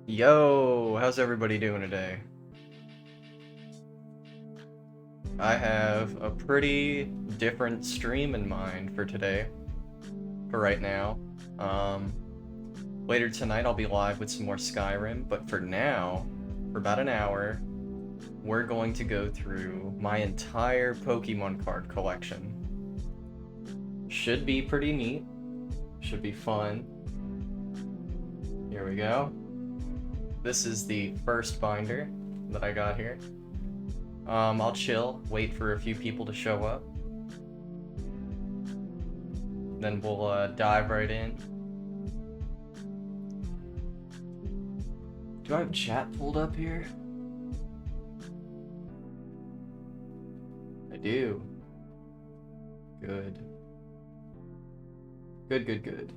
Yo, how's everybody doing today? I have a pretty different stream in mind for today, for right now. Um, Later tonight I'll be live with some more Skyrim, but for now, for about an hour, we're going to go through my entire Pokemon card collection. Should be pretty neat, should be fun. Here we go. This is the first binder that I got here. I'll chill, wait for a few people to show up. Then we'll dive right in. Do I have chat pulled up here? I do. Good. Good.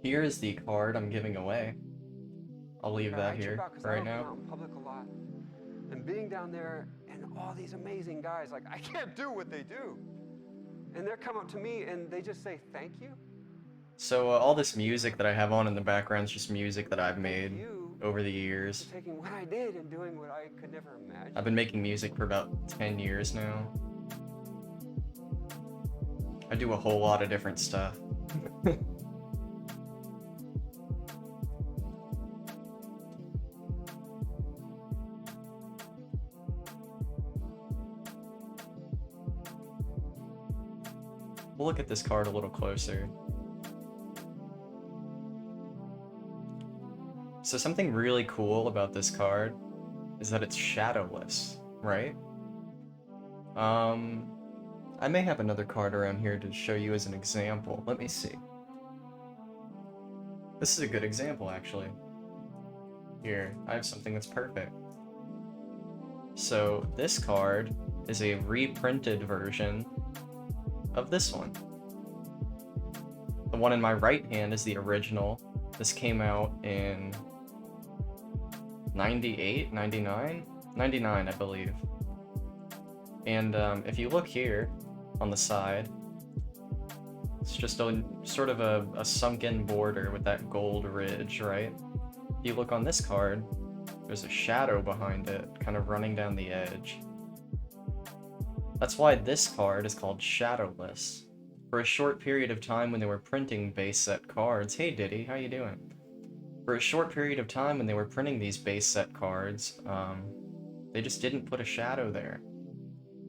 Here is the card I'm giving away. I'll leave that here for right now. I don't come out in public a lot. And being down there and all these amazing guys, like, I can't do what they do. And they're come up to me and they just say, thank you. So all this music that I have on in the background is just music that I've made over the years. For taking what I did and doing what I could never imagine. I've been making music for about 10 years now. I do a whole lot of different stuff. We'll look at this card a little closer. So something really cool about this card is that it's shadowless, right? I may have another card around here to show you as an example. Let me see. This is a good example, actually. Here, I have something that's perfect. So this card is a reprinted version of this one. The one in my right hand is the original. This came out in 98, 99? 99, I believe. And if you look here on the side, it's just a sort of a sunken border with that gold ridge, right? If you look on this card, there's a shadow behind it, kind of running down the edge. That's why this card is called Shadowless. For a short period of time when they were printing base set cards, hey Diddy, how you doing? For a short period of time when they were printing these base set cards, they just didn't put a shadow there.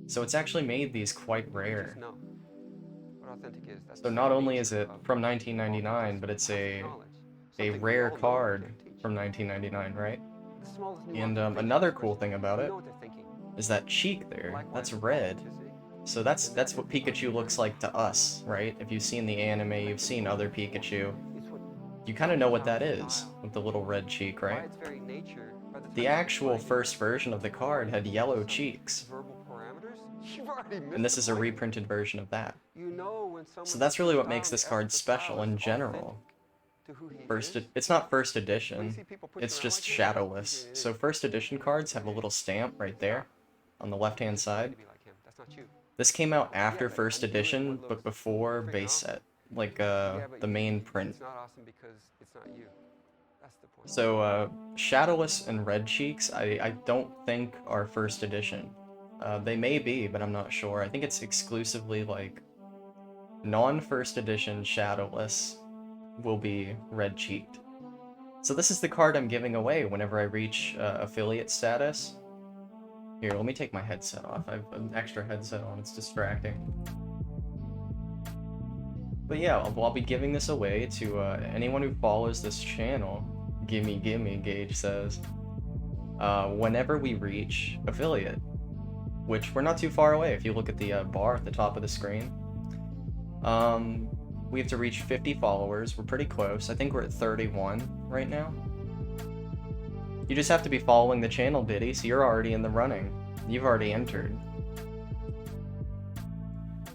So it's actually made these quite rare. So not only is it from 1999, but it's a rare card from 1999, right? And another cool thing about it is that cheek there. That's red. So that's what Pikachu looks like to us, right? If you've seen the anime, you've seen other Pikachu. You kind of know what that is, with the little red cheek, right? The actual first version of the card had yellow cheeks. And this is a reprinted version of that. So that's really what makes this card special in general. It's not first edition, it's just shadowless. So first edition cards have a little stamp right there on the left hand side. This came out after first edition, but before base set, like the main print. So shadowless and red cheeks I don't think are first edition. They may be, but I'm not sure. I think it's exclusively like non-first edition shadowless will be red cheeked. So this is the card I'm giving away whenever I reach affiliate status. Here, let me take my headset off. I have an extra headset on, it's distracting. But yeah, I'll be giving this away to anyone who follows this channel. Gimme, Gage says. Whenever we reach affiliate. Which we're not too far away if you look at the bar at the top of the screen. We have to reach 50 followers. We're pretty close. I think we're at 31 right now. You just have to be following the channel, Diddy, so you're already in the running. You've already entered.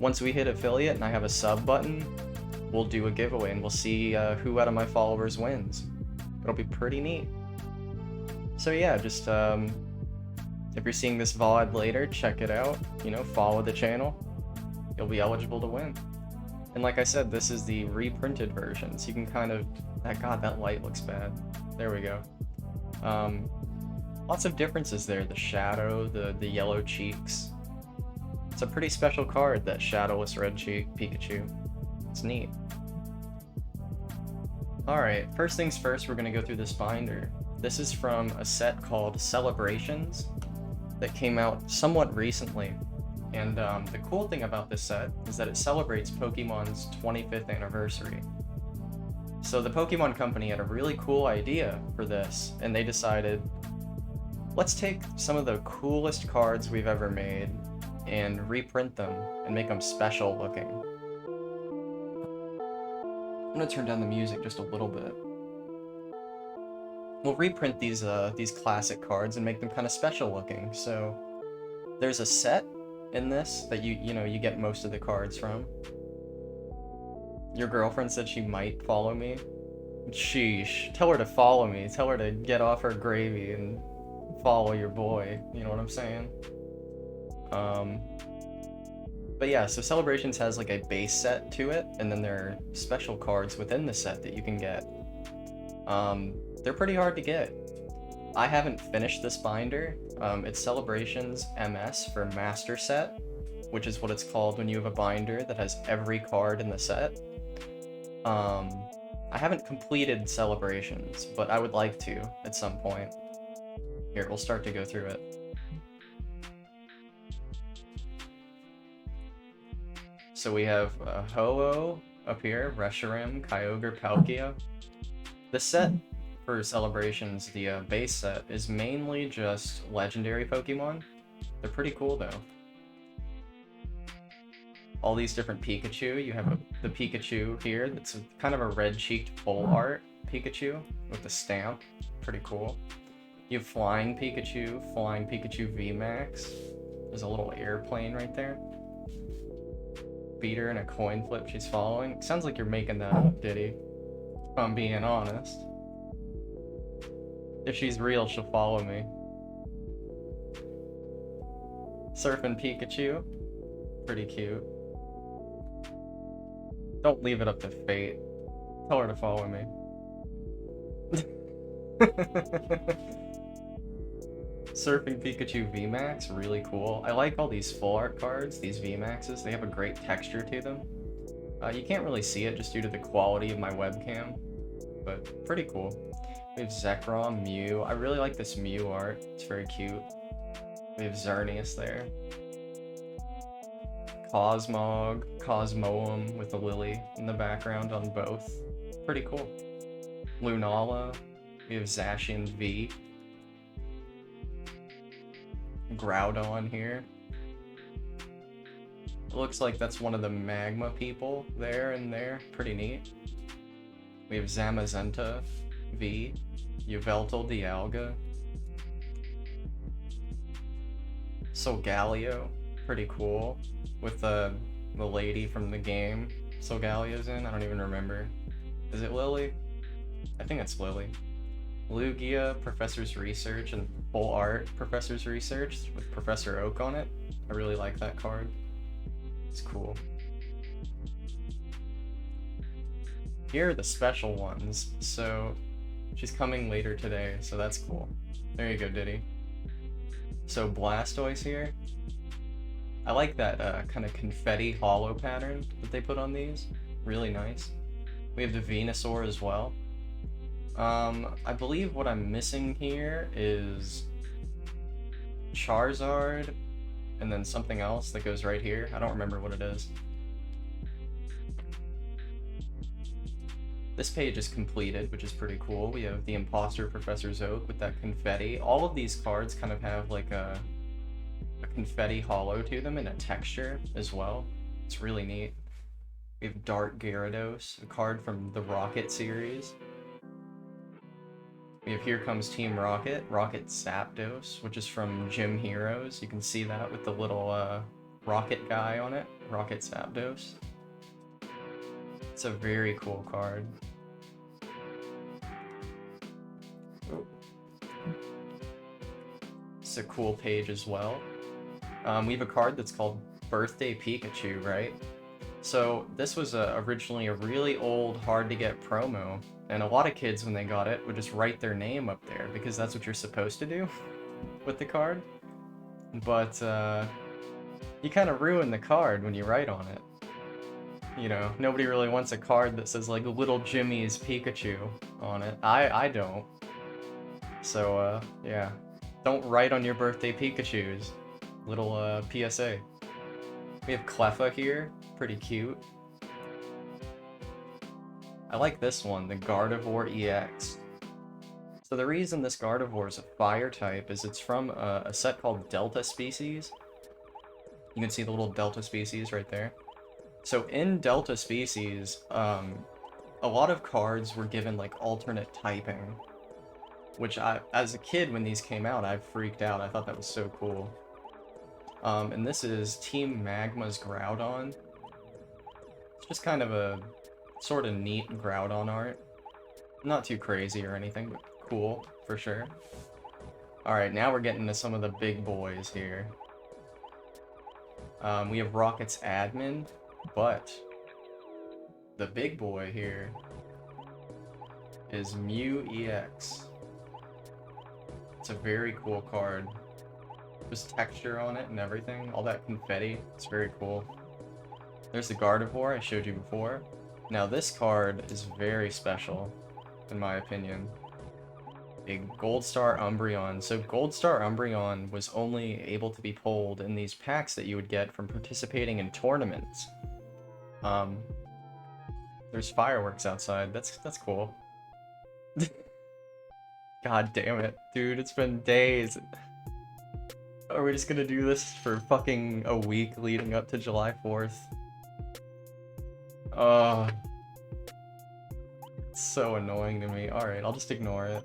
Once we hit affiliate and I have a sub button, we'll do a giveaway and we'll see who out of my followers wins. It'll be pretty neat. So yeah, just if you're seeing this VOD later, check it out. You know, follow the channel. You'll be eligible to win. And like I said, this is the reprinted version, so you can kind of... God, that light looks bad. There we go. Lots of differences there. The shadow, the yellow cheeks. It's a pretty special card, that shadowless red cheek Pikachu. It's neat. Alright, first things first, we're going to go through this binder. This is from a set called Celebrations that came out somewhat recently. And the cool thing about this set is that it celebrates Pokemon's 25th anniversary. So the Pokemon Company had a really cool idea for this, and they decided, let's take some of the coolest cards we've ever made and reprint them and make them special looking. I'm gonna turn down the music just a little bit. We'll reprint these classic cards and make them kind of special looking. So there's a set in this that you get most of the cards from. Your girlfriend said she might follow me. Sheesh. Tell her to follow me. Tell her to get off her gravy and follow your boy. You know what I'm saying? But yeah, so Celebrations has like a base set to it, and then there are special cards within the set that you can get. They're pretty hard to get. I haven't finished this binder. It's Celebrations MS for Master Set, which is what it's called when you have a binder that has every card in the set. I haven't completed Celebrations, but I would like to at some point. Here, we'll start to go through it. So we have Ho-Oh up here, Reshiram, Kyogre, Palkia. The set for Celebrations, the base set, is mainly just legendary Pokemon. They're pretty cool though. All these different Pikachu. You have the Pikachu here that's kind of a red-cheeked full art Pikachu with the stamp. Pretty cool. You have Flying Pikachu VMAX. There's a little airplane right there. Beat her in a coin flip she's following. Sounds like you're making that up, Diddy. If I'm being honest. If she's real, she'll follow me. Surfing Pikachu. Pretty cute. Don't leave it up to fate. Tell her to follow me. Surfing Pikachu VMAX, really cool. I like all these full art cards, these VMAXs. They have a great texture to them. You can't really see it just due to the quality of my webcam, but pretty cool. We have Zekrom, Mew. I really like this Mew art. It's very cute. We have Xerneas there. Cosmog, Cosmoem with a lily in the background on both. Pretty cool. Lunala. We have Zacian V. Groudon here. It looks like that's one of the magma people there and there. Pretty neat. We have Zamazenta V. Yveltal Dialga. Solgaleo. Pretty cool. With the lady from the game Solgaleo's in. I don't even remember. Is it Lily? I think it's Lily. Lugia, Professor's Research, and full art Professor's Research with Professor Oak on it. I really like that card. It's cool. Here are the special ones. So she's coming later today, so that's cool. There you go, Diddy. So Blastoise here. I like that kind of confetti hollow pattern that they put on these. Really nice. We have the Venusaur as well. I believe what I'm missing here is Charizard and then something else that goes right here. I don't remember what it is. This page is completed, which is pretty cool. We have the Imposter Professor's Oak with that confetti. All of these cards kind of have like a confetti hollow to them and a texture as well. It's really neat. We have Dark Gyarados, a card from the Rocket series. We have Here Comes Team Rocket, Rocket Zapdos, which is from Gym Heroes. You can see that with the little rocket guy on it, Rocket Zapdos. It's a very cool card. Oh. It's a cool page as well. We have a card that's called Birthday Pikachu, right? So this was originally a really old, hard to get promo, and a lot of kids when they got it would just write their name up there because that's what you're supposed to do with the card. But you kind of ruin the card when you write on it. You know, nobody really wants a card that says like Little Jimmy's Pikachu on it. I don't. So yeah, don't write on your birthday Pikachus. Little PSA. We have Cleffa here, pretty cute. I like this one, the Gardevoir EX. So the reason this Gardevoir is a fire type is it's from a set called Delta Species. You can see the little Delta Species right there. So in Delta Species, a lot of cards were given like alternate typing, which as a kid when these came out, I freaked out. I thought that was so cool. And this is Team Magma's Groudon. It's just kind of a sort of neat Groudon art. Not too crazy or anything, but cool, for sure. Alright, now we're getting to some of the big boys here. We have Rocket's Admin, but the big boy here is Mew EX. It's a very cool card. There's texture on it and everything, all that confetti, it's very cool. There's the Gardevoir I showed you before. Now this card is very special, in my opinion. A Gold Star Umbreon. So Gold Star Umbreon was only able to be pulled in these packs that you would get from participating in tournaments. There's fireworks outside, that's cool. God damn it, dude, it's been days. Are we just gonna do this for fucking a week leading up to July 4th? It's so annoying to me. Alright, I'll just ignore it.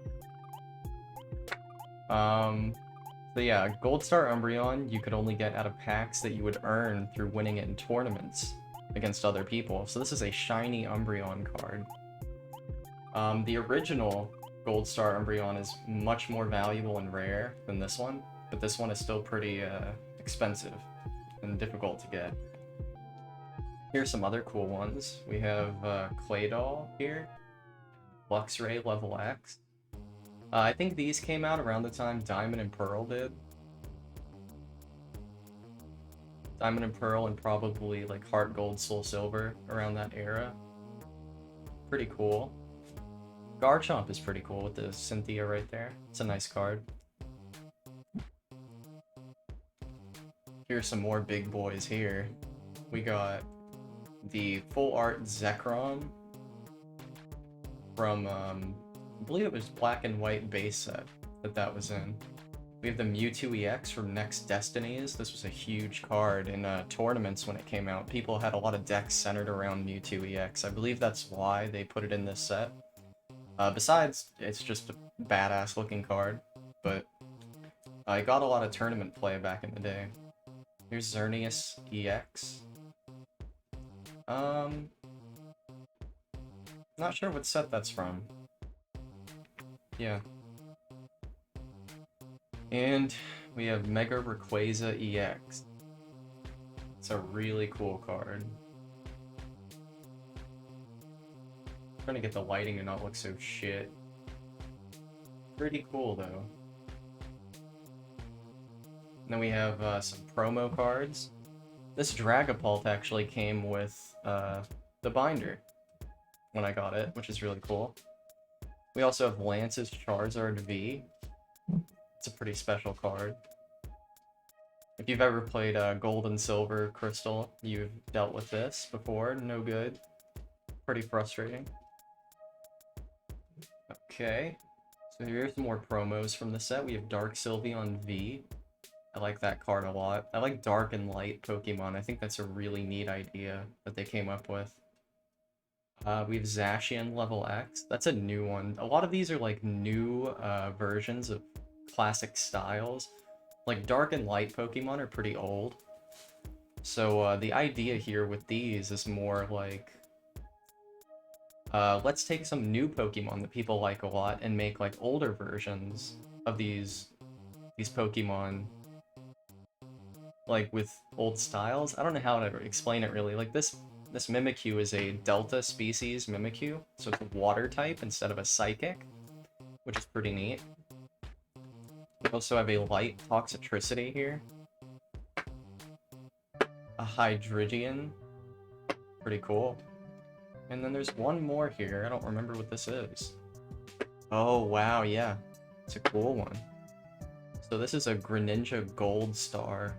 So yeah, Gold Star Umbreon you could only get out of packs that you would earn through winning it in tournaments against other people. So this is a shiny Umbreon card. The original Gold Star Umbreon is much more valuable and rare than this one, but this one is still pretty expensive and difficult to get. Here's some other cool ones. We have Claydol here, Luxray Level X. I think these came out around the time Diamond and Pearl did. Diamond and Pearl and probably like Heart Gold, Soul Silver around that era. Pretty cool. Garchomp is pretty cool with the Cynthia right there. It's a nice card. Here's some more big boys here. We got the Full Art Zekrom from, I believe it was Black and White base set that was in. We have the Mewtwo EX from Next Destinies. This was a huge card in tournaments when it came out. People had a lot of decks centered around Mewtwo EX. I believe that's why they put it in this set. Besides, it's just a badass looking card, but I got a lot of tournament play back in the day. Here's Xerneas EX. Not sure what set that's from. Yeah. And we have Mega Rayquaza EX. It's a really cool card. I'm trying to get the lighting to not look so shit. Pretty cool though. And then we have some promo cards. This Dragapult actually came with the binder when I got it, which is really cool. We also have Lance's Charizard V. It's a pretty special card. If you've ever played Gold and Silver Crystal, you've dealt with this before. No good. Pretty frustrating. Okay. So here's some more promos from the set. We have Dark Sylveon V. I like that card a lot. I like Dark and Light Pokemon. I think that's a really neat idea that they came up with. We have Zacian Level X. That's a new one. A lot of these are like new versions of classic styles. Like Dark and Light Pokemon are pretty old. So the idea here with these is more like, let's take some new Pokemon that people like a lot and make like older versions of these Pokemon, like with old styles. I don't know how to explain it really. Like this This Mimikyu is a Delta species Mimikyu, so it's a water type instead of a psychic, which is pretty neat. We also have a light toxicity here. A Hydreigon. Pretty cool. And then there's one more here. I don't remember what this is. Oh, wow, yeah. It's a cool one. So this is a Greninja Gold Star.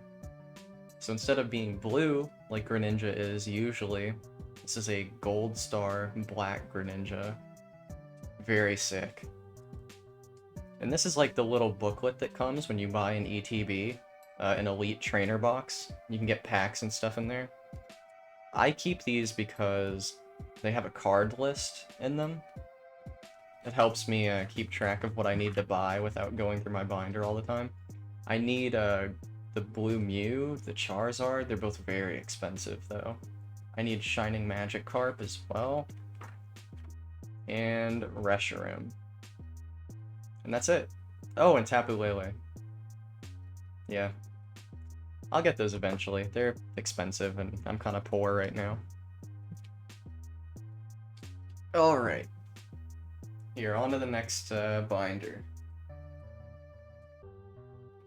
So instead of being blue, like Greninja is usually, this is a Gold Star Black Greninja. Very sick. And this is like the little booklet that comes when you buy an ETB, an Elite Trainer box. You can get packs and stuff in there. I keep these because they have a card list in them. It helps me keep track of what I need to buy without going through my binder all the time. I need the Blue Mew, the Charizard. They're both very expensive though. I need Shining Magikarp as well. And Reshiram. And that's it. Oh, and Tapu Lele. Yeah. I'll get those eventually. They're expensive and I'm kind of poor right now. Alright. Here, on to the next binder.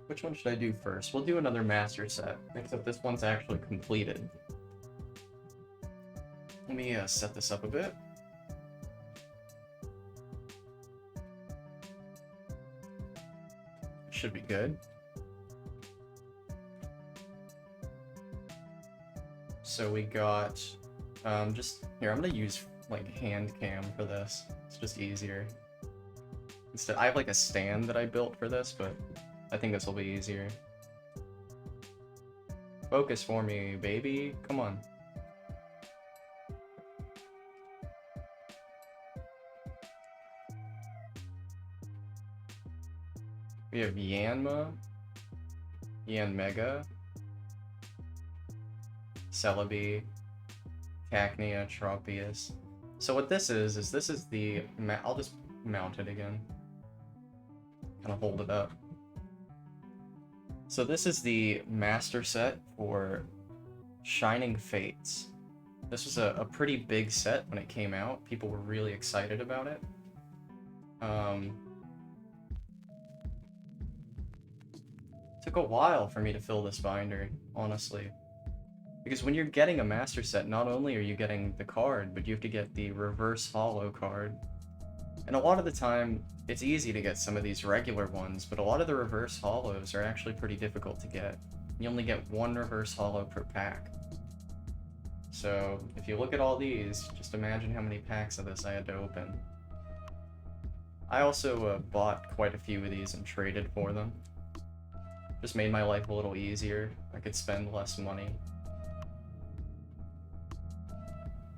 Which one should I do first? We'll do another master set, except this one's actually completed. Let me set this up a bit. Should be good. So we got, just, here, I'm gonna use, like, hand cam for this. It's just easier. Instead, I have, like, a stand that I built for this, but I think this will be easier. Focus for me, baby. Come on. We have Yanma, Yanmega, Celebi, Cacnea, Tropius. So what this is this is the... I'll just mount it again. Kind of hold it up. So this is the master set for Shining Fates. This was a pretty big set when it came out. People were really excited about it. Took a while for me to fill this binder, honestly. Because when you're getting a master set, not only are you getting the card, but you have to get the reverse holo card. And a lot of the time, it's easy to get some of these regular ones, but a lot of the reverse holos are actually pretty difficult to get. You only get one reverse holo per pack. So, if you look at all these, just imagine how many packs of this I had to open. I also bought quite a few of these and traded for them. Just made my life a little easier. I could spend less money.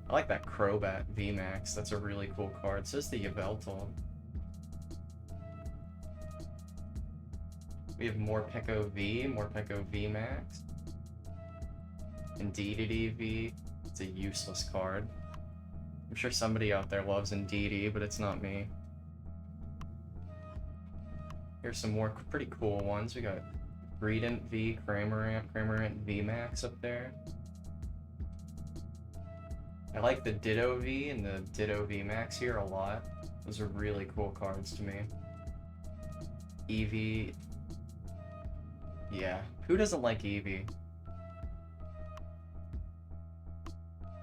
I like that Crobat VMAX. That's a really cool card. So is the Yveltal. We have Morpeko V, Morpeko VMAX. Indeedee V. It's a useless card. I'm sure somebody out there loves Indeedee, but it's not me. Here's some more pretty cool ones. We got Greedent V, Cramorant VMAX up there. I like the Ditto V and the Ditto VMAX here a lot. Those are really cool cards to me. Eevee. Yeah, who doesn't like Eevee?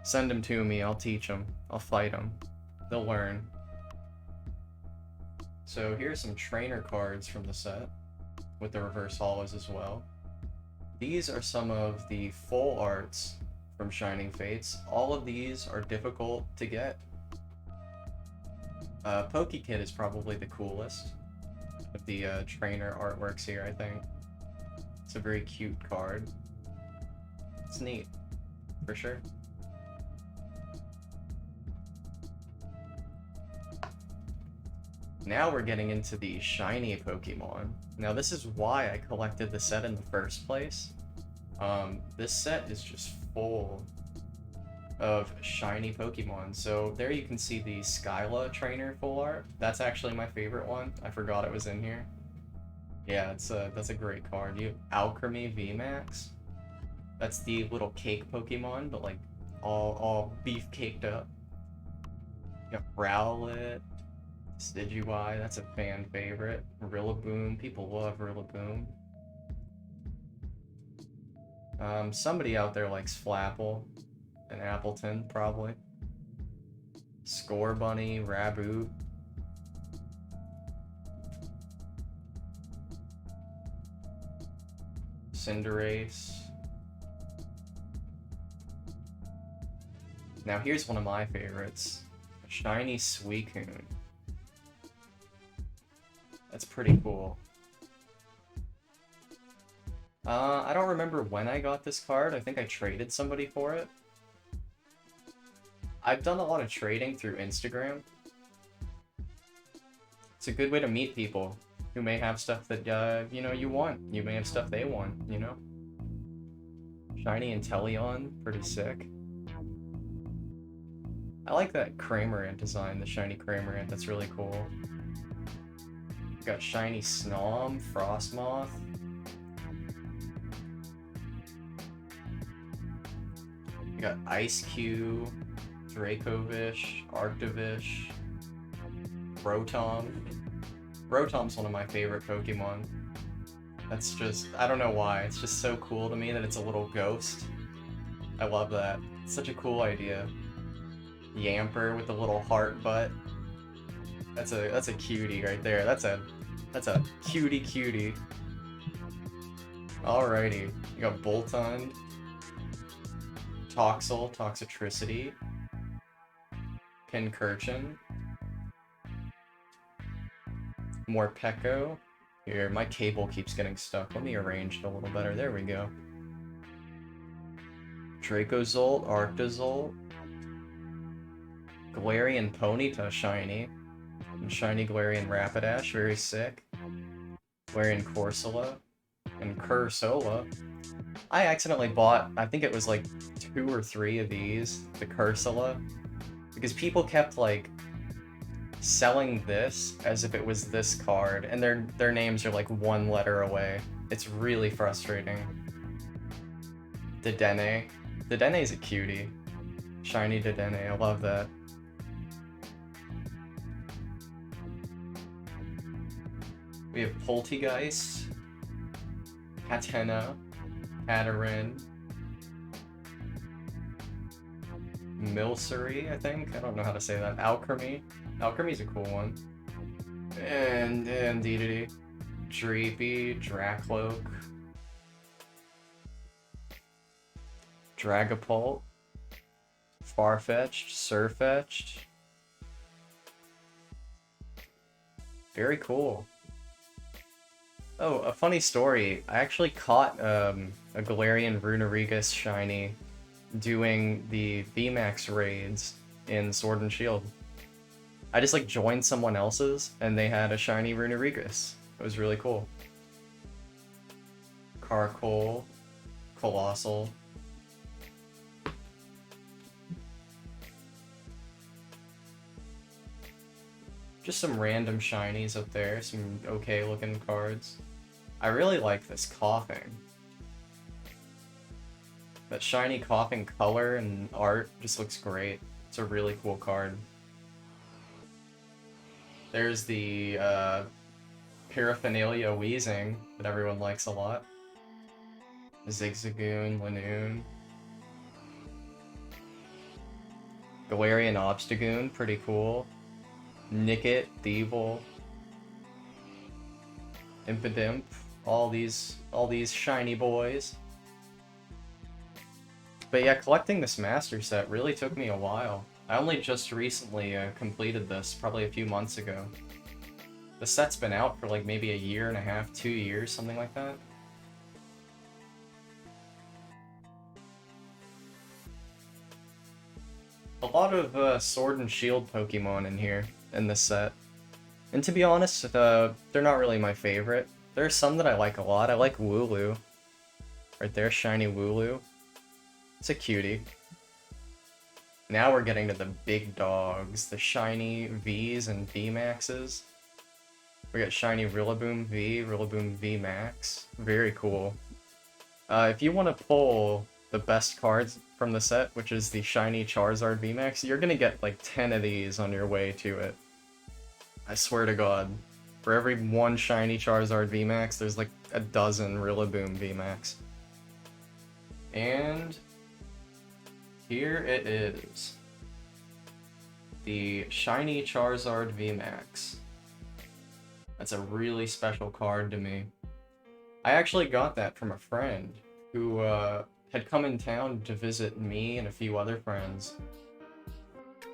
Send them to me, I'll teach them. I'll fight them. They'll learn. So here's some trainer cards from the set, with the reverse holos as well. These are some of the full arts from Shining Fates. All of these are difficult to get. Pokekid is probably the coolest of the trainer artworks here, I think. It's a very cute card. It's neat, for sure. Now we're getting into the shiny Pokemon. Now this is why I collected the set in the first place. This set is just full of shiny Pokemon. So there you can see the Skyla trainer full art. That's actually my favorite one. I forgot it was in here. Yeah, that's a great card. You have Alchemy VMAX. That's the little cake Pokemon, but like all beef caked up. You got Rowlet, Decidueye, that's a fan favorite. Rillaboom, people love Rillaboom. Somebody out there likes Flapple and Appleton, probably. Scorbunny, Raboot. Cinderace. Now here's one of my favorites. Shiny Suicune. That's pretty cool. I don't remember when I got this card. I think I traded somebody for it. I've done a lot of trading through Instagram. It's a good way to meet people who may have stuff that, you know, you want. You may have stuff they want, you know? Shiny Inteleon, pretty sick. I like that Cramorant design, the shiny Cramorant, that's really cool. We got shiny Snom, Frostmoth. We got Ice-Q, Dracovish, Arctovish, Rotom. Rotom's one of my favorite Pokemon. That's just, I don't know why, it's just so cool to me that it's a little ghost. I love that. It's such a cool idea. Yamper with the little heart butt. That's a cutie right there. That's a cutie. Alrighty. You got Boltund, Toxel, Toxtricity, Pincurchin, Morpeko. Here, my cable keeps getting stuck. Let me arrange it a little better. There we go. Dracozolt, Arctozolt, Galarian Ponyta shiny, and shiny Galarian Rapidash, very sick. Galarian Corsola, and Cursola. I accidentally bought, I think it was like 2 or 3 of these, the Cursola, because people kept like selling this as if it was this card, and their names are like 1 letter away. It's really frustrating. Dedenne. Dedenne's a cutie. Shiny Dedenne, I love that. We have Poltegeist, Hatena, Hatteran, Milcery, I think? I don't know how to say that. Alchemy. Alchemy's a cool one. And Dedede, Dreepy, Dracloak, Dragapult, Farfetch'd, Surfetch'd. Very cool. Oh, a funny story. I actually caught a Galarian Runerigus shiny doing the VMAX raids in Sword and Shield. I just like joined someone else's and they had a shiny Runerigus. It was really cool. Carkol, Colossal. Just some random shinies up there, some okay looking cards. I really like this Coughing. That shiny Coughing color and art just looks great. It's a really cool card. There's the Paraphernalia Weezing that everyone likes a lot. Zigzagoon, Lanoon. Galarian Obstagoon, pretty cool. Nickit, Thievul, Impidimp, all these shiny boys. But yeah, collecting this master set really took me a while. I only just recently completed this, probably a few months ago. The set's been out for like maybe 1.5 years, 2 years, something like that. A lot of Sword and Shield Pokemon in here, in this set. And to be honest, they're not really my favorite. There are some that I like a lot. I like Wooloo. Right there, shiny Wooloo. It's a cutie. Now we're getting to the big dogs, the shiny Vs and VMAXs. We got shiny Rillaboom V, Rillaboom V Max. Very cool. If you want to pull the best cards from the set, which is the shiny Charizard VMAX, you're gonna get like 10 of these on your way to it. I swear to God. For every one shiny Charizard VMAX, there's like a dozen Rillaboom VMAX. And here it is. The shiny Charizard VMAX. That's a really special card to me. I actually got that from a friend who had come in town to visit me and a few other friends.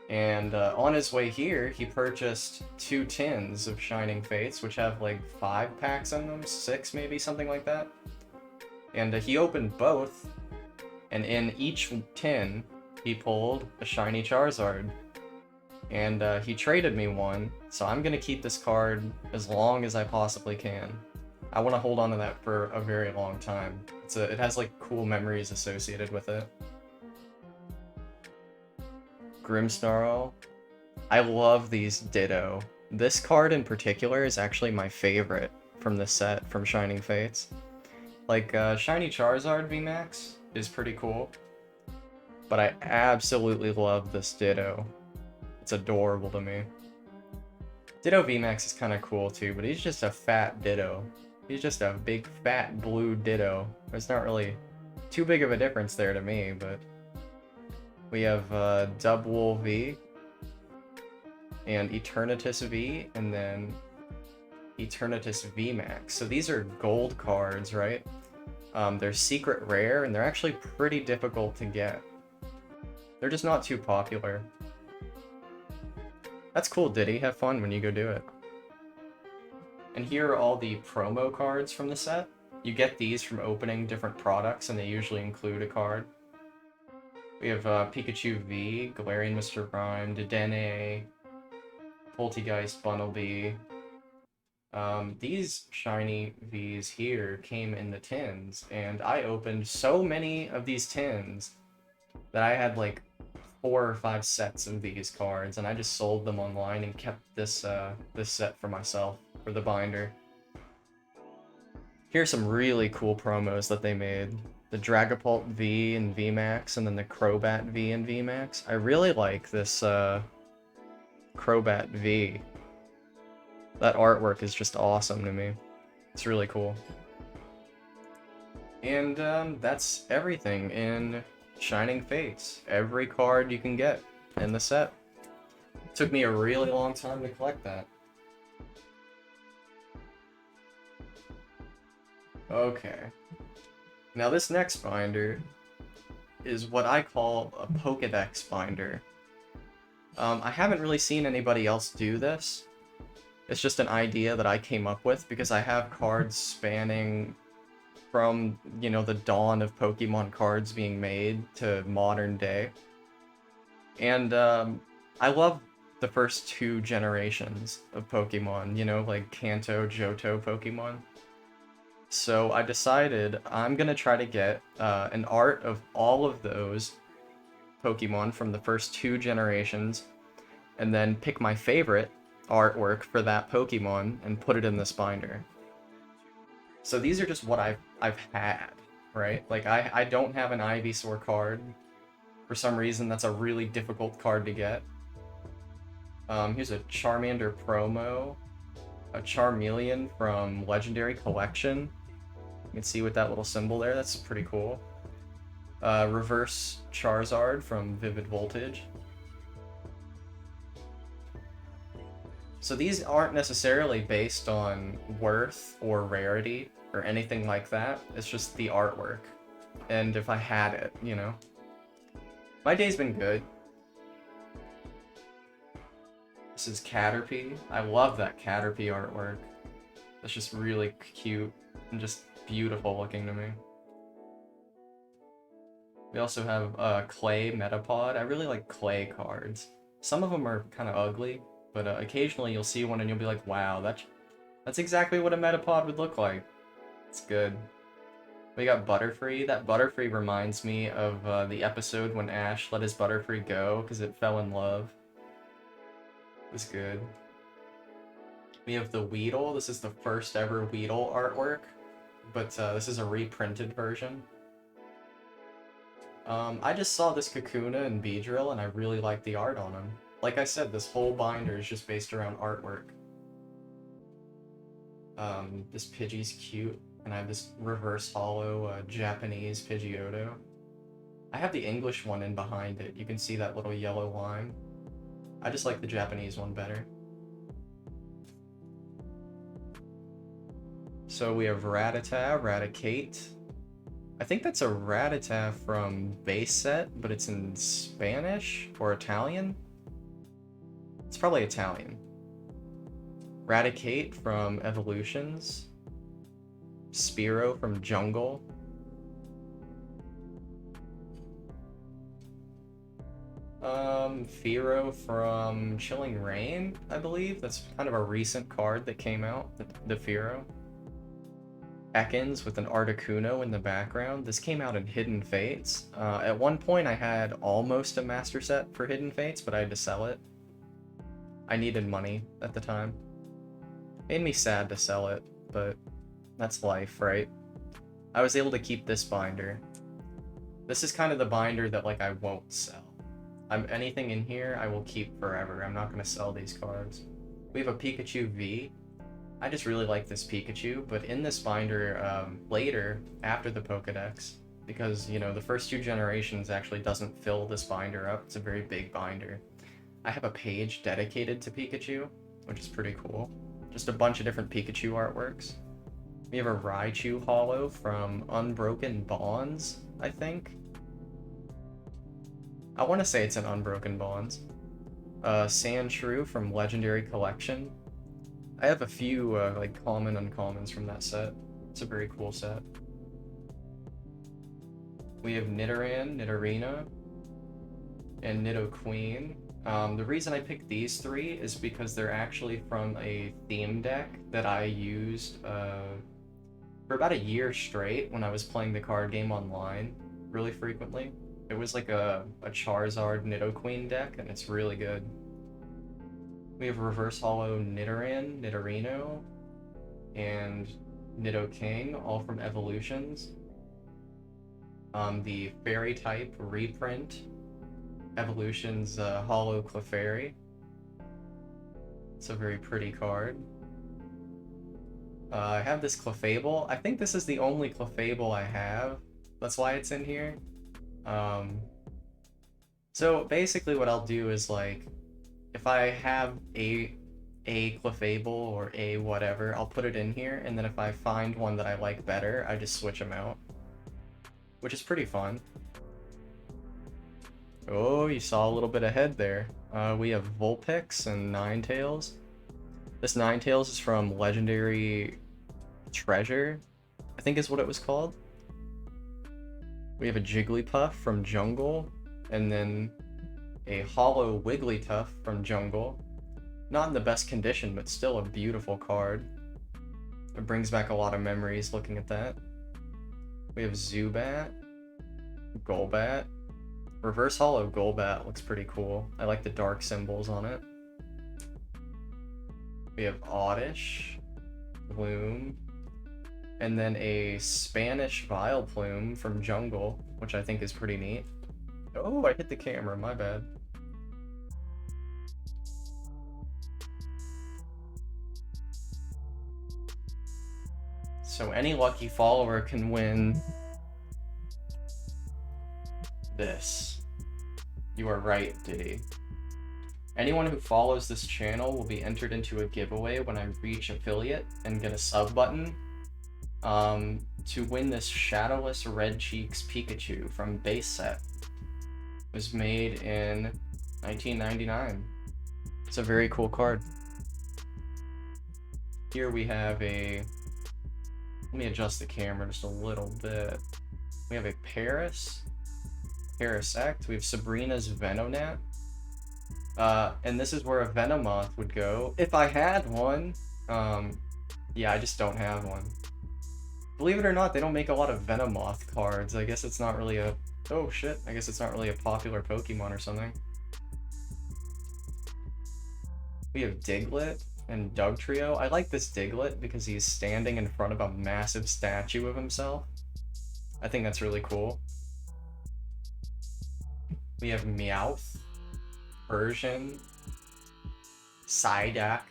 And on his way here, he purchased 2 tins of Shining Fates, which have like 5 packs in them, 6 maybe, something like that. And he opened both, and in each tin, he pulled a shiny Charizard. And he traded me one, so I'm gonna keep this card as long as I possibly can. I want to hold on to that for a very long time. It has like cool memories associated with it. Grimmsnarl. I love these Ditto. This card in particular is actually my favorite from the set from Shining Fates. Like, Shiny Charizard VMAX is pretty cool, but I absolutely love this Ditto. It's adorable to me. Ditto VMAX is kind of cool too, but he's just a fat Ditto. He's just a big fat blue Ditto. There's not really too big of a difference there to me, but we have Dubwool V and Eternatus V, and then Eternatus VMAX. So these are gold cards, right? They're secret rare, and they're actually pretty difficult to get. They're just not too popular. That's cool, Diddy. Have fun when you go do it. And here are all the promo cards from the set. You get these from opening different products, and they usually include a card. We have Pikachu V, Galarian Mr. Rhyme, Dedenne, Poltegeist, Bunnelby. These shiny Vs here came in the tins, and I opened so many of these tins that I had like 4 or 5 sets of these cards, and I just sold them online and kept this this set for myself, for the binder. Here's some really cool promos that they made. The Dragapult V and VMAX, and then the Crobat V and VMAX. I really like this Crobat V. That artwork is just awesome to me. It's really cool. And that's everything in Shining Fates. Every card you can get in the set. It took me a really long time to collect that. Okay. Now this next binder is what I call a Pokédex binder. I haven't really seen anybody else do this. It's just an idea that I came up with because I have cards spanning from, you know, the dawn of Pokemon cards being made to modern day. And I love the first 2 generations of Pokemon, you know, like Kanto, Johto Pokemon. So I decided I'm gonna try to get an art of all of those Pokemon from the first 2 generations, and then pick my favorite artwork for that Pokemon and put it in this binder. So these are just what I've had, right? Like I don't have an Ivysaur card. For some reason, that's a really difficult card to get. Here's a Charmander promo, a Charmeleon from Legendary Collection. You can see with that little symbol there, that's pretty cool. Reverse Charizard from Vivid Voltage. So these aren't necessarily based on worth or rarity or anything like that. It's just the artwork. And if I had it, you know. My day's been good. This is Caterpie. I love that Caterpie artwork. That's just really cute and just beautiful looking to me. We also have Clay Metapod. I really like Clay cards. Some of them are kind of ugly, but occasionally you'll see one and you'll be like, wow, that's exactly what a Metapod would look like. It's good. We got Butterfree. That Butterfree reminds me of the episode when Ash let his Butterfree go because it fell in love. It was good. We have the Weedle. This is the first ever Weedle artwork, but this is a reprinted version. I just saw this Kakuna and Beedrill, and I really like the art on them. Like I said, this whole binder is just based around artwork. This Pidgey's cute, and I have this reverse hollow Japanese Pidgeotto. I have the English one in behind it. You can see that little yellow line. I just like the Japanese one better. So we have Rattata, Raticate. I think that's a Rattata from base set, but it's in Spanish or Italian. It's probably Italian. Raticate from Evolutions. Spearow from Jungle. Fearow from Chilling Reign, I believe. That's kind of a recent card that came out, the Fearow. Ekans with an Articuno in the background. This came out in Hidden Fates. At one point I had almost a master set for Hidden Fates, but I had to sell it. I needed money at the time. Made me sad to sell it, but that's life, right? I was able to keep this binder. This is kind of the binder that like I won't sell. Anything in here I will keep forever. I'm not going to sell these cards. We have a Pikachu V. I just really like this Pikachu, but in this binder later, after the Pokedex, because, you know, the first 2 generations actually doesn't fill this binder up. It's a very big binder. I have a page dedicated to Pikachu, which is pretty cool. Just a bunch of different Pikachu artworks. We have a Raichu Hollow from Unbroken Bonds, I think. I want to say it's an Unbroken Bonds. Sandshrew from Legendary Collection. I have a few like common uncommons from that set. It's a very cool set. We have Nidoran, Nidorina, and Nidoqueen. The reason I picked these 3 is because they're actually from a theme deck that I used for about a year straight when I was playing the card game online really frequently. It was like a Charizard Nidoqueen deck, and it's really good. We have Reverse Hollow Nidoran, Nidorino, and Nidoking, all from Evolutions. The Fairy type reprint, Evolutions Hollow Clefairy. It's a very pretty card. I have this Clefable. I think this is the only Clefable I have. That's why it's in here. So basically what I'll do is, like, if I have a Clefable or a whatever, I'll put it in here, and then if I find one that I like better, I just switch them out. Which is pretty fun. Oh, you saw a little bit ahead there. We have Vulpix and Ninetales. This Ninetales is from Legendary Treasure, I think is what it was called. We have a Jigglypuff from Jungle, and then a Hollow Wigglytuff from Jungle. Not in the best condition, but still a beautiful card. It brings back a lot of memories looking at that. We have Zubat, Golbat. Reverse Hollow Golbat looks pretty cool. I like the dark symbols on it. We have Oddish, Bloom, and then a Spanish Vileplume from Jungle, which I think is pretty neat. Oh, I hit the camera, my bad. So any lucky follower can win this. You are right, Diddy. Anyone who follows this channel will be entered into a giveaway when I reach affiliate and get a sub button to win this Shadowless Red Cheeks Pikachu from base set. It was made in 1999. It's a very cool card. Here we have a... Let me adjust the camera just a little bit. We have a Parasect. We have Sabrina's Venonat. And this is where a Venomoth would go. If I had one. Yeah, I just don't have one. Believe it or not, they don't make a lot of Venomoth cards. I guess it's not really a... Oh shit, I guess it's not really a popular Pokemon or something. We have Diglett and Dugtrio. I like this Diglett because he's standing in front of a massive statue of himself. I think that's really cool. We have Meowth, Persian, Psyduck.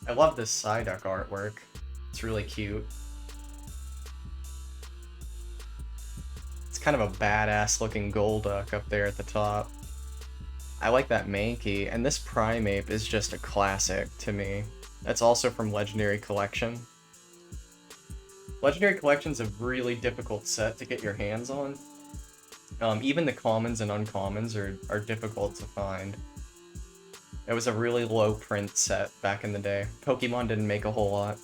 I love this Psyduck artwork. It's really cute. It's kind of a badass looking Golduck up there at the top. I like that Mankey, and this Primeape is just a classic to me. That's also from Legendary Collection. Legendary Collection's a really difficult set to get your hands on. Even the commons and uncommons are difficult to find. It was a really low print set back in the day. Pokemon didn't make a whole lot.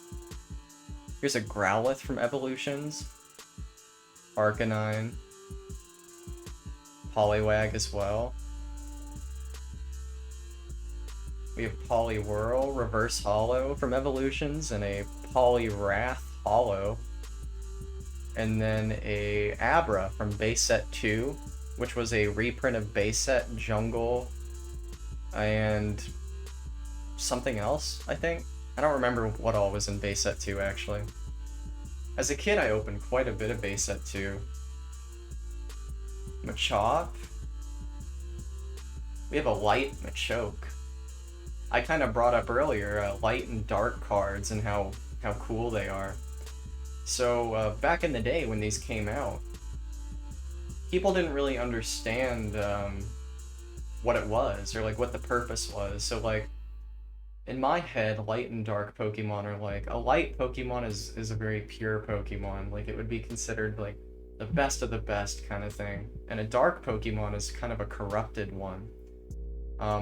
Here's a Growlithe from Evolutions. Arcanine. Poliwag as well. We have Poliwhirl, Reverse Hollow from Evolutions, and a Poliwrath Hollow. And then a Abra from Base Set 2, which was a reprint of Base Set Jungle and something else, I think. I don't remember what all was in Base Set 2, actually. As a kid, I opened quite a bit of Base Set 2. Machop. We have a Light Machoke. I kind of brought up earlier light and dark cards and how cool they are. So back in the day when these came out, people didn't really understand what it was or like what the purpose was. So like in my head, light and dark Pokemon are like a light Pokemon is a very pure Pokemon. Like it would be considered like the best of the best kind of thing, and a dark Pokemon is kind of a corrupted one.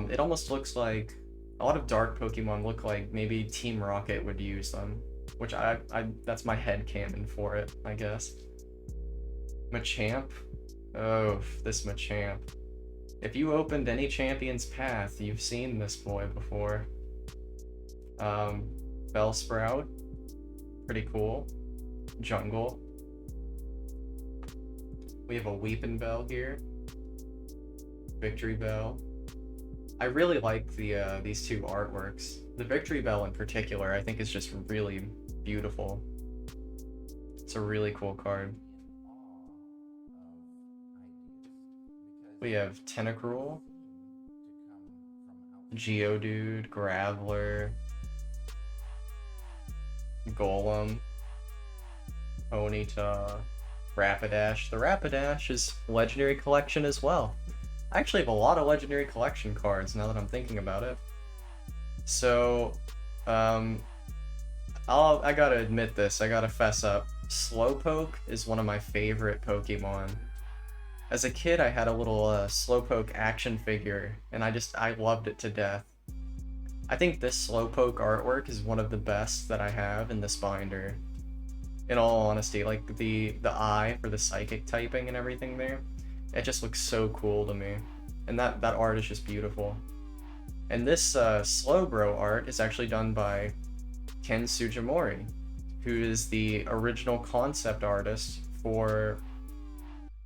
It almost looks like a lot of dark Pokemon look like maybe Team Rocket would use them, which I that's my headcanon for it, I guess. Machamp. Oh, this Machamp. If you opened any Champion's Path, you've seen this boy before. Bellsprout. Pretty cool. Jungle. We have a Weepinbell here. Victory Bell. I really like these two artworks. The Victory Bell in particular, I think is just really beautiful. It's a really cool card. We have Tentacruel, Geodude, Graveler, Golem, Ponyta, Rapidash. The Rapidash is Legendary Collection as well. I actually have a lot of Legendary Collection cards now that I'm thinking about it. So, I gotta admit this, I gotta fess up. Slowpoke is one of my favorite Pokemon. As a kid, I had a little Slowpoke action figure, and I loved it to death. I think this Slowpoke artwork is one of the best that I have in this binder. In all honesty, like the eye for the psychic typing and everything there, it just looks so cool to me. And that art is just beautiful. And this Slowbro art is actually done by Ken Sugimori, who is the original concept artist for,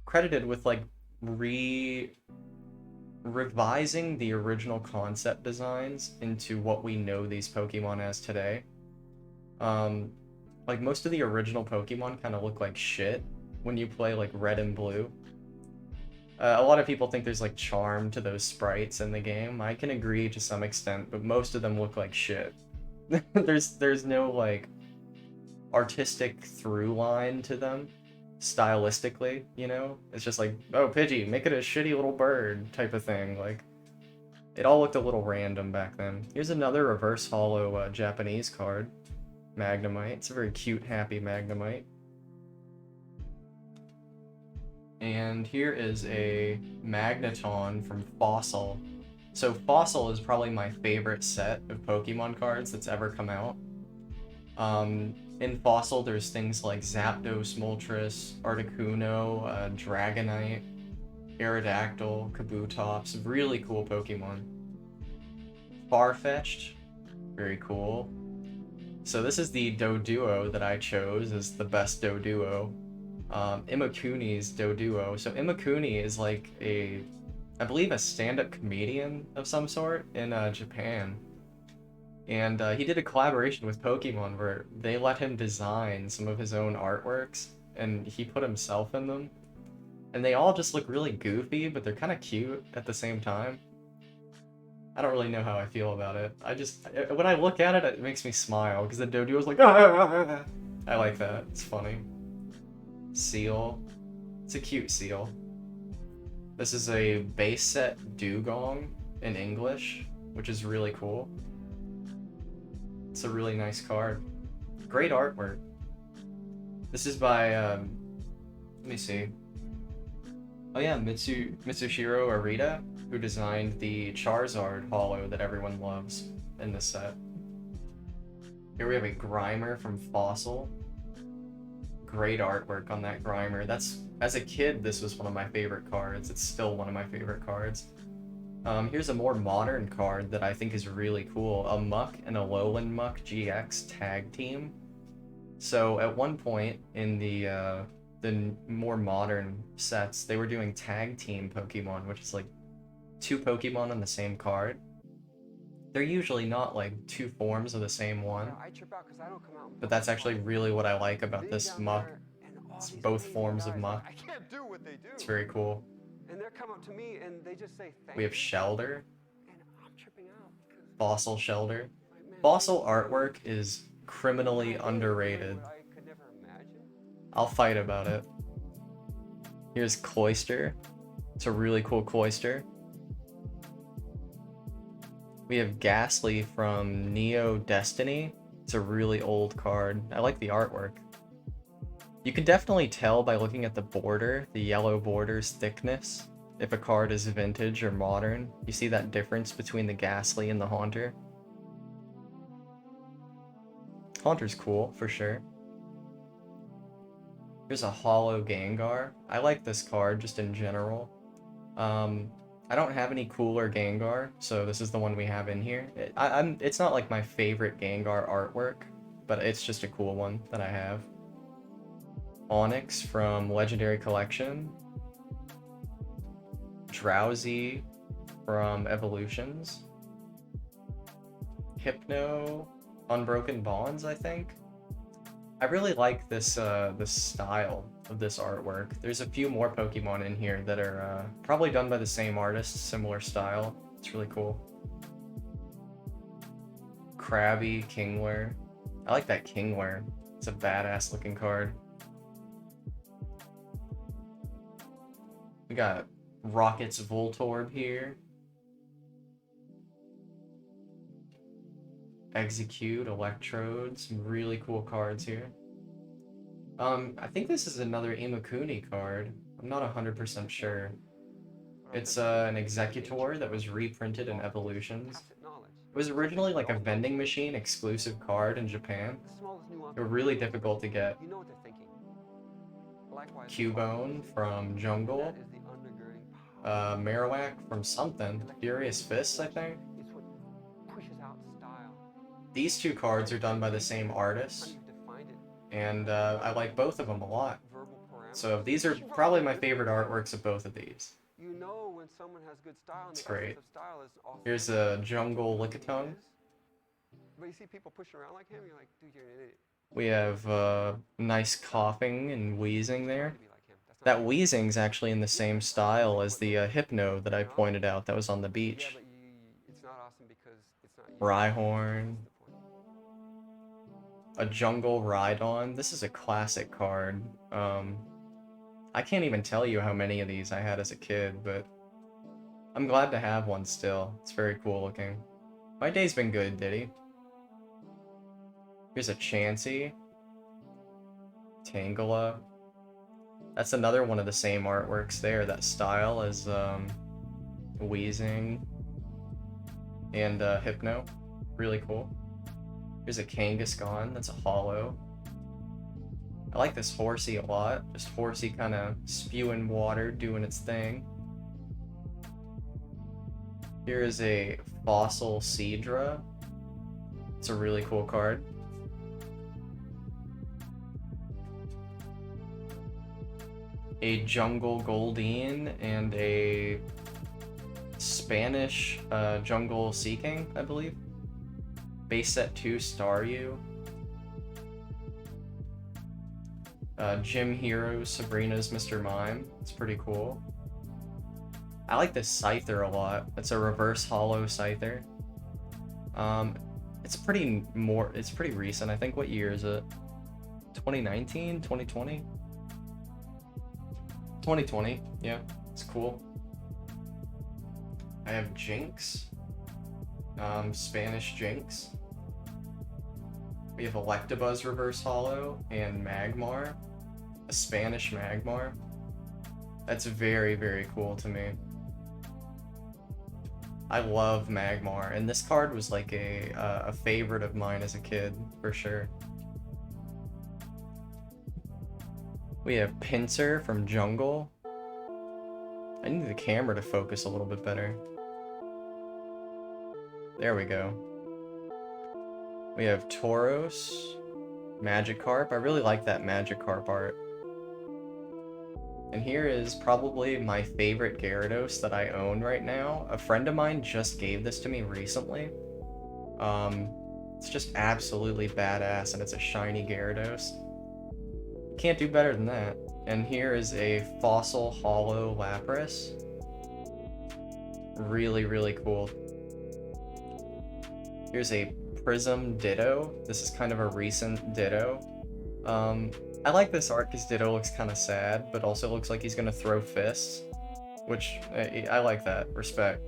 credited with like revising the original concept designs into what we know these Pokemon as today. Like most of the original Pokemon kind of look like shit when you play like Red and Blue. A lot of people think there's like charm to those sprites in the game. I can agree to some extent, but most of them look like shit. There's no like artistic through line to them, stylistically, you know? It's just like, oh, Pidgey, make it a shitty little bird type of thing. Like, it all looked a little random back then. Here's another reverse hollow Japanese card, Magnemite. It's a very cute, happy Magnemite. And here is a Magneton from Fossil. So Fossil is probably my favorite set of Pokemon cards that's ever come out. In Fossil, there's things like Zapdos, Moltres, Articuno, Dragonite, Aerodactyl, Kabutops, really cool Pokemon. Farfetch'd, very cool. So this is the Doduo that I chose as the best Doduo. Imakuni's Doduo. So Imakuni is like I believe a stand-up comedian of some sort in Japan. And he did a collaboration with Pokemon where they let him design some of his own artworks, and he put himself in them. And they all just look really goofy, but they're kind of cute at the same time. I don't really know how I feel about it. When I look at it, it makes me smile, because the Doduo's like, ah! I like that. It's funny. Seal. It's a cute seal. This is a base set dugong in English, which is really cool. It's a really nice card. Great artwork. This is by, let me see. Oh yeah, Mitsushiro Arita, who designed the Charizard holo that everyone loves in this set. Here we have a Grimer from Fossil. Great artwork on that Grimer. As a kid, this was one of my favorite cards. It's still one of my favorite cards. Here's a more modern card that I think is really cool. A Muck and a Alolan Muck GX tag team. So at one point in the more modern sets, they were doing tag team Pokemon, which is like 2 Pokemon on the same card. They're usually not like 2 forms of the same one, but that's actually really what I like about this Muck. It's both forms of Muck. It's very cool. And they come up to me and they just say thank you. We have Shelder. And I'm tripping out. Fossil Shelder. Fossil artwork is criminally underrated. I'll fight about it. Here's Cloyster. It's a really cool Cloyster. We have Ghastly from Neo Destiny. It's a really old card. I like the artwork. You can definitely tell by looking at the border, the yellow border's thickness, if a card is vintage or modern. You see that difference between the Ghastly and the Haunter. Haunter's cool, for sure. Here's a Holo Gengar. I like this card just in general. I don't have any cooler Gengar, so this is the one we have in here. It's not like my favorite Gengar artwork, but it's just a cool one that I have. Onix from Legendary Collection. Drowsy from Evolutions. Hypno, Unbroken Bonds, I think. I really like this this style of this artwork. There's a few more Pokemon in here that are probably done by the same artist, similar style. It's really cool. Krabby, Kingler. I like that Kingler. It's a badass looking card. We got Rocket's Voltorb here. Execute, Electrode, some really cool cards here. I think this is another Imakuni card. I'm not 100% sure. It's an Executor that was reprinted in Evolutions. It was originally like a vending machine exclusive card in Japan. They were really difficult to get. Cubone from Jungle. Marowak from something. Furious Fists, I think. These 2 cards are done by the same artist, and I like both of them a lot. So these are probably my favorite artworks of both of these. It's great. Here's a Jungle Lickitung. We have nice coughing and wheezing there. That wheezing's actually in the same style as the Hypno that I pointed out that was on the beach. Rhyhorn. A Jungle Rhydon. This is a classic card. I can't even tell you how many of these I had as a kid, but I'm glad to have one still. It's very cool looking. My day's been good, Diddy. Here's a Chansey. Tangela. That's another one of the same artworks there, that style as Wheezing and Hypno. Really cool. Here's a Kangaskhan, that's a holo. I like this Horsey a lot. Just Horsey kind of spewing water, doing its thing. Here is a Fossil Seadra. It's a really cool card. A Jungle Goldeen and a Spanish Jungle Seeking, I believe. Base set 2 Staryu. Gym Hero Sabrina's Mr. Mime. It's pretty cool. I like this Scyther a lot. It's a reverse hollow Scyther. It's pretty recent. I think, what year is it? 2019? 2020? 2020, yeah, it's cool. I have Jinx. Spanish Jinx. We have Electabuzz Reverse Hollow and Magmar. A Spanish Magmar. That's very, very cool to me. I love Magmar, and this card was like a favorite of mine as a kid, for sure. We have Pinsir from Jungle. I need the camera to focus a little bit better. There we go. We have Tauros, Magikarp. I really like that Magikarp art. And here is probably my favorite Gyarados that I own right now. A friend of mine just gave this to me recently. It's just absolutely badass, and it's a shiny Gyarados. Can't do better than that. And here is a Fossil Hollow Lapras. Really, really cool. Here's a Prism Ditto. This is kind of a recent Ditto. I like this art because Ditto looks kind of sad, but also looks like he's gonna throw fists, which I like that. Respect.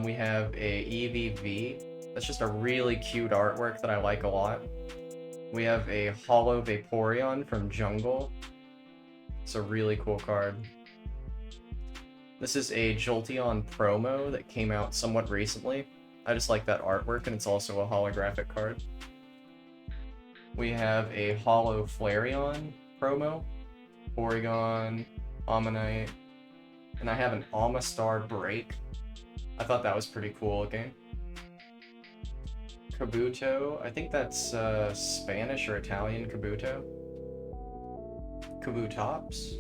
We have a EVV. That's just a really cute artwork that I like a lot. We have a Hollow Vaporeon from Jungle. It's a really cool card. This is a Jolteon promo that came out somewhat recently. I just like that artwork, and it's also a holographic card. We have a Hollow Flareon promo, Porygon, Ammonite, and I have an Amistar Break. I thought that was pretty cool looking. Kabuto, I think that's Spanish or Italian Kabuto. Kabutops.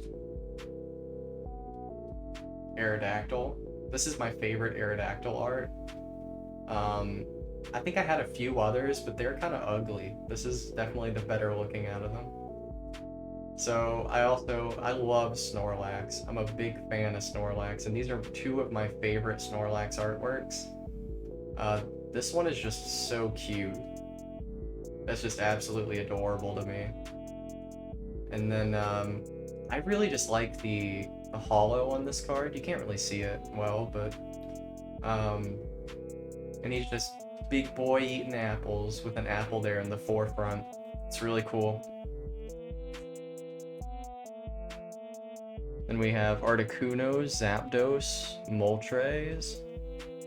Aerodactyl. This is my favorite Aerodactyl art. I think I had a few others, but they're kind of ugly. This is definitely the better looking out of them. So I love Snorlax. I'm a big fan of Snorlax, and these are two of my favorite Snorlax artworks. This one is just so cute. That's just absolutely adorable to me. And then I really just like the hollow on this card. You can't really see it well, but and he's just big boy eating apples with an apple there in the forefront. It's really cool. Then we have Articuno, Zapdos, Moltres.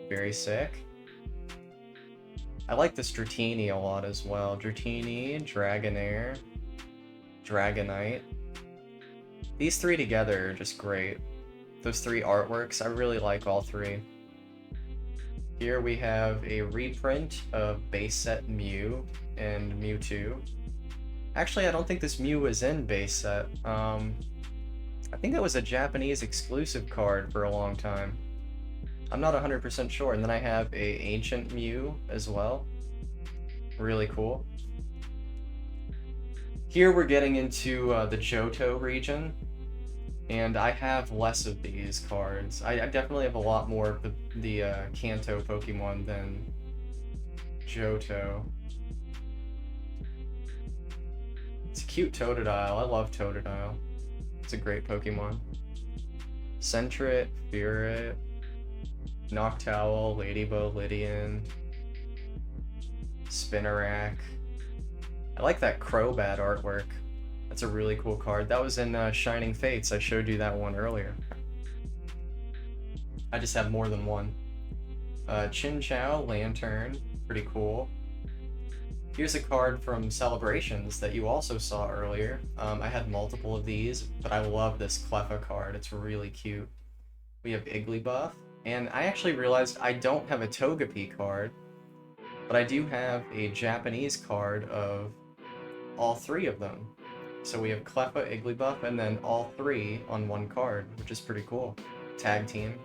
Very sick. I like the Dratini a lot as well. Dratini, Dragonair, Dragonite. These three together are just great. Those three artworks, I really like all three. Here we have a reprint of base set Mew and Mewtwo. Actually, I don't think this Mew was in base set. I think that was a Japanese exclusive card for a long time. I'm not 100% sure. And then I have a Ancient Mew as well. Really cool. Here we're getting into the Johto region, and I have less of these cards. I definitely have a lot more of the Kanto Pokemon than Johto. It's a cute Totodile. I love Totodile. It's a great Pokemon. Sentret, Fearet, Noctowl, Ladybug, Lydian, Spinarak. I like that Crobat artwork. That's a really cool card. That was in Shining Fates. I showed you that one earlier. I just have more than one. Chinchou, Lantern, pretty cool. Here's a card from Celebrations that you also saw earlier. I had multiple of these, but I love this Cleffa card. It's really cute. We have Igglybuff, and I actually realized I don't have a Togepi card, but I do have a Japanese card of all three of them. So we have Cleffa, Igglybuff, and then all three on one card, which is pretty cool. Tag team.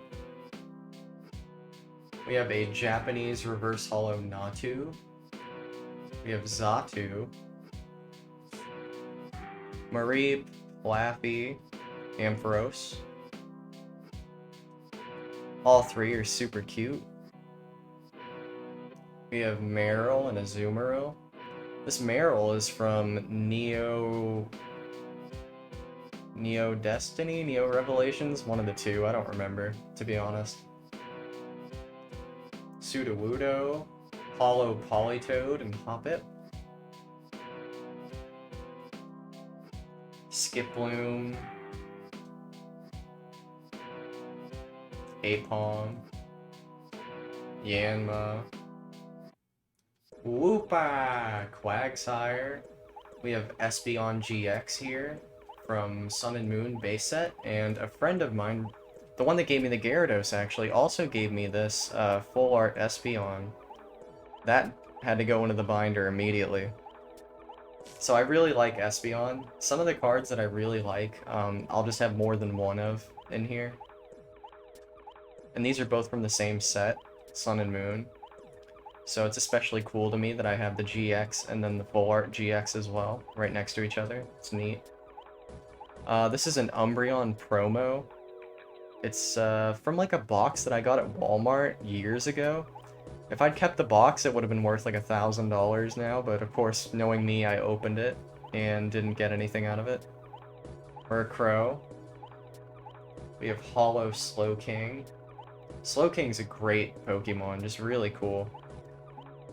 We have a Japanese reverse hollow Natu. We have Xatu. Mareep, Flaffy, Ampharos. All three are super cute. We have Meryl and Azumarill. This Meryl is from Neo Destiny, Neo Revelations, one of the two, I don't remember, to be honest. Sudowoodo, Hollow Politoed, and Hoppip. Skiploom, Aipom, Yanma, Woopa, Quagsire. We have Espeon GX here from Sun and Moon base set, and a friend of mine, the one that gave me the Gyarados actually, also gave me this full art Espeon. That had to go into the binder immediately. So I really like Espeon. Some of the cards that I really like, I'll just have more than one of in here. And these are both from the same set, Sun and Moon. So it's especially cool to me that I have the GX and then the full art GX as well, right next to each other. It's neat. This is an Umbreon promo. It's from like a box that I got at Walmart years ago. If I'd kept the box, it would have been worth like $1,000 now, but of course, knowing me, I opened it and didn't get anything out of it. Murkrow. We have Hollow Slowking. Slowking's a great Pokemon, just really cool.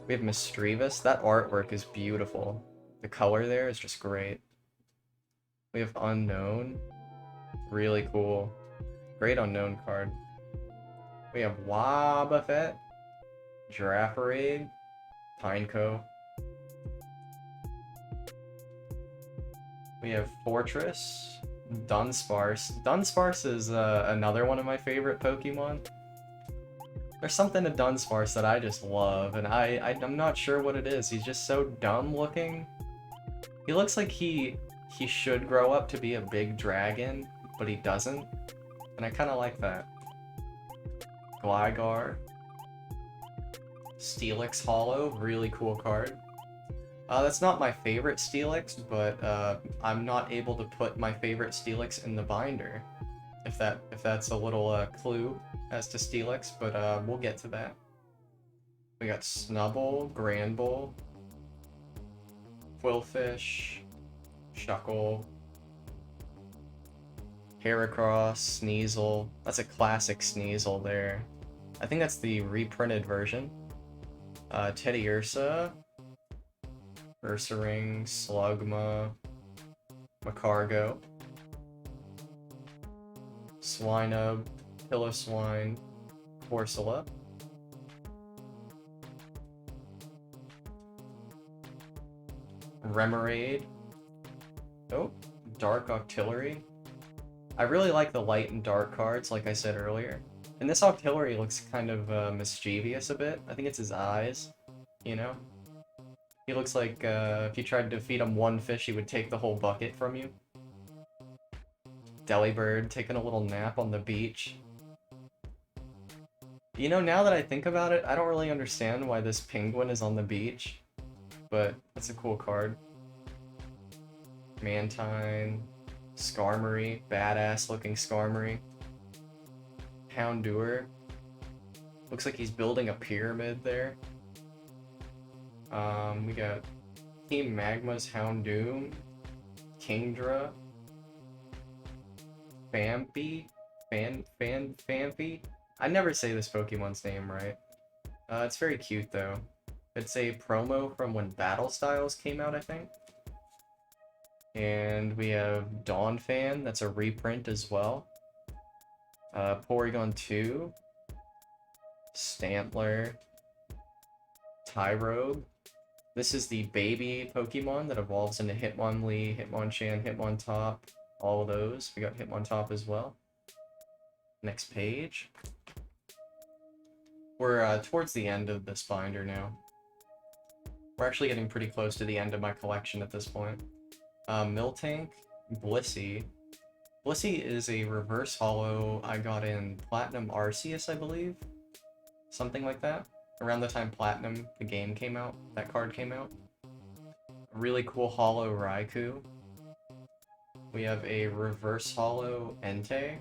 We have Misdreavus. That artwork is beautiful. The color there is just great. We have Unknown. Really cool. Great Unknown card. We have Wobbuffet. Giraffaried, Pineco. We have Fortress, Dunsparce. Dunsparce is another one of my favorite Pokemon. There's something to Dunsparce that I just love, and I'm not sure what it is. He's just so dumb looking. He looks like he should grow up to be a big dragon, but he doesn't. And I kind of like that. Gligar. Steelix Hollow, really cool card. That's not my favorite Steelix, but I'm not able to put my favorite Steelix in the binder. If that's a little clue as to Steelix, but we'll get to that. We got Snubbull, Granbull, Quillfish, Shuckle, Heracross, Sneasel. That's a classic Sneasel there. I think that's the reprinted version. Teddiursa, Ursaring, Slugma, Macargo, Swinub, Piloswine, Corsola, Remoraid, oh, Dark Octillery. I really like the light and dark cards, like I said earlier. And this Octillery looks kind of mischievous a bit. I think it's his eyes, you know? He looks like if you tried to feed him one fish, he would take the whole bucket from you. Delibird taking a little nap on the beach. You know, now that I think about it, I don't really understand why this penguin is on the beach. But that's a cool card. Mantine. Skarmory. Badass looking Skarmory. Houndour. Looks like he's building a pyramid there. We got Team Magma's Houndoom. Kingdra. Phanpy? Phanpy? I never say this Pokemon's name right. It's very cute though. It's a promo from when Battle Styles came out, I think. And we have Dawnfan, that's a reprint as well. Porygon 2. Stantler. Tyrogue. This is the baby Pokemon that evolves into Hitmonlee, Hitmonchan, Hitmontop, all of those. We got Hitmontop as well. Next page. We're towards the end of this binder now. We're actually getting pretty close to the end of my collection at this point. Miltank, Blissey. Blissey is a reverse holo I got in Platinum Arceus, I believe. Something like that. Around the time Platinum, the game came out, that card came out. A really cool holo Raikou. We have a reverse holo Entei.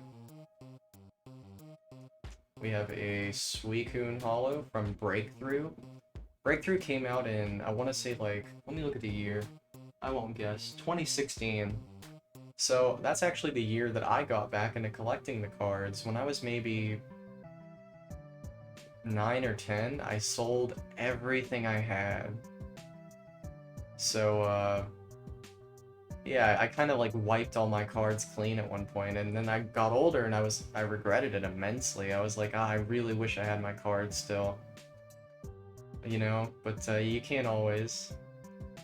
We have a Suicune holo from Breakthrough. Breakthrough came out in, I want to say like, let me look at the year. I won't guess. 2016. So that's actually the year that I got back into collecting the cards. When I was maybe 9 or 10, I sold everything I had. So, yeah, I kind of like wiped all my cards clean at one point, and then I got older and I regretted it immensely. I was like, I really wish I had my cards still. You know, but you can't always.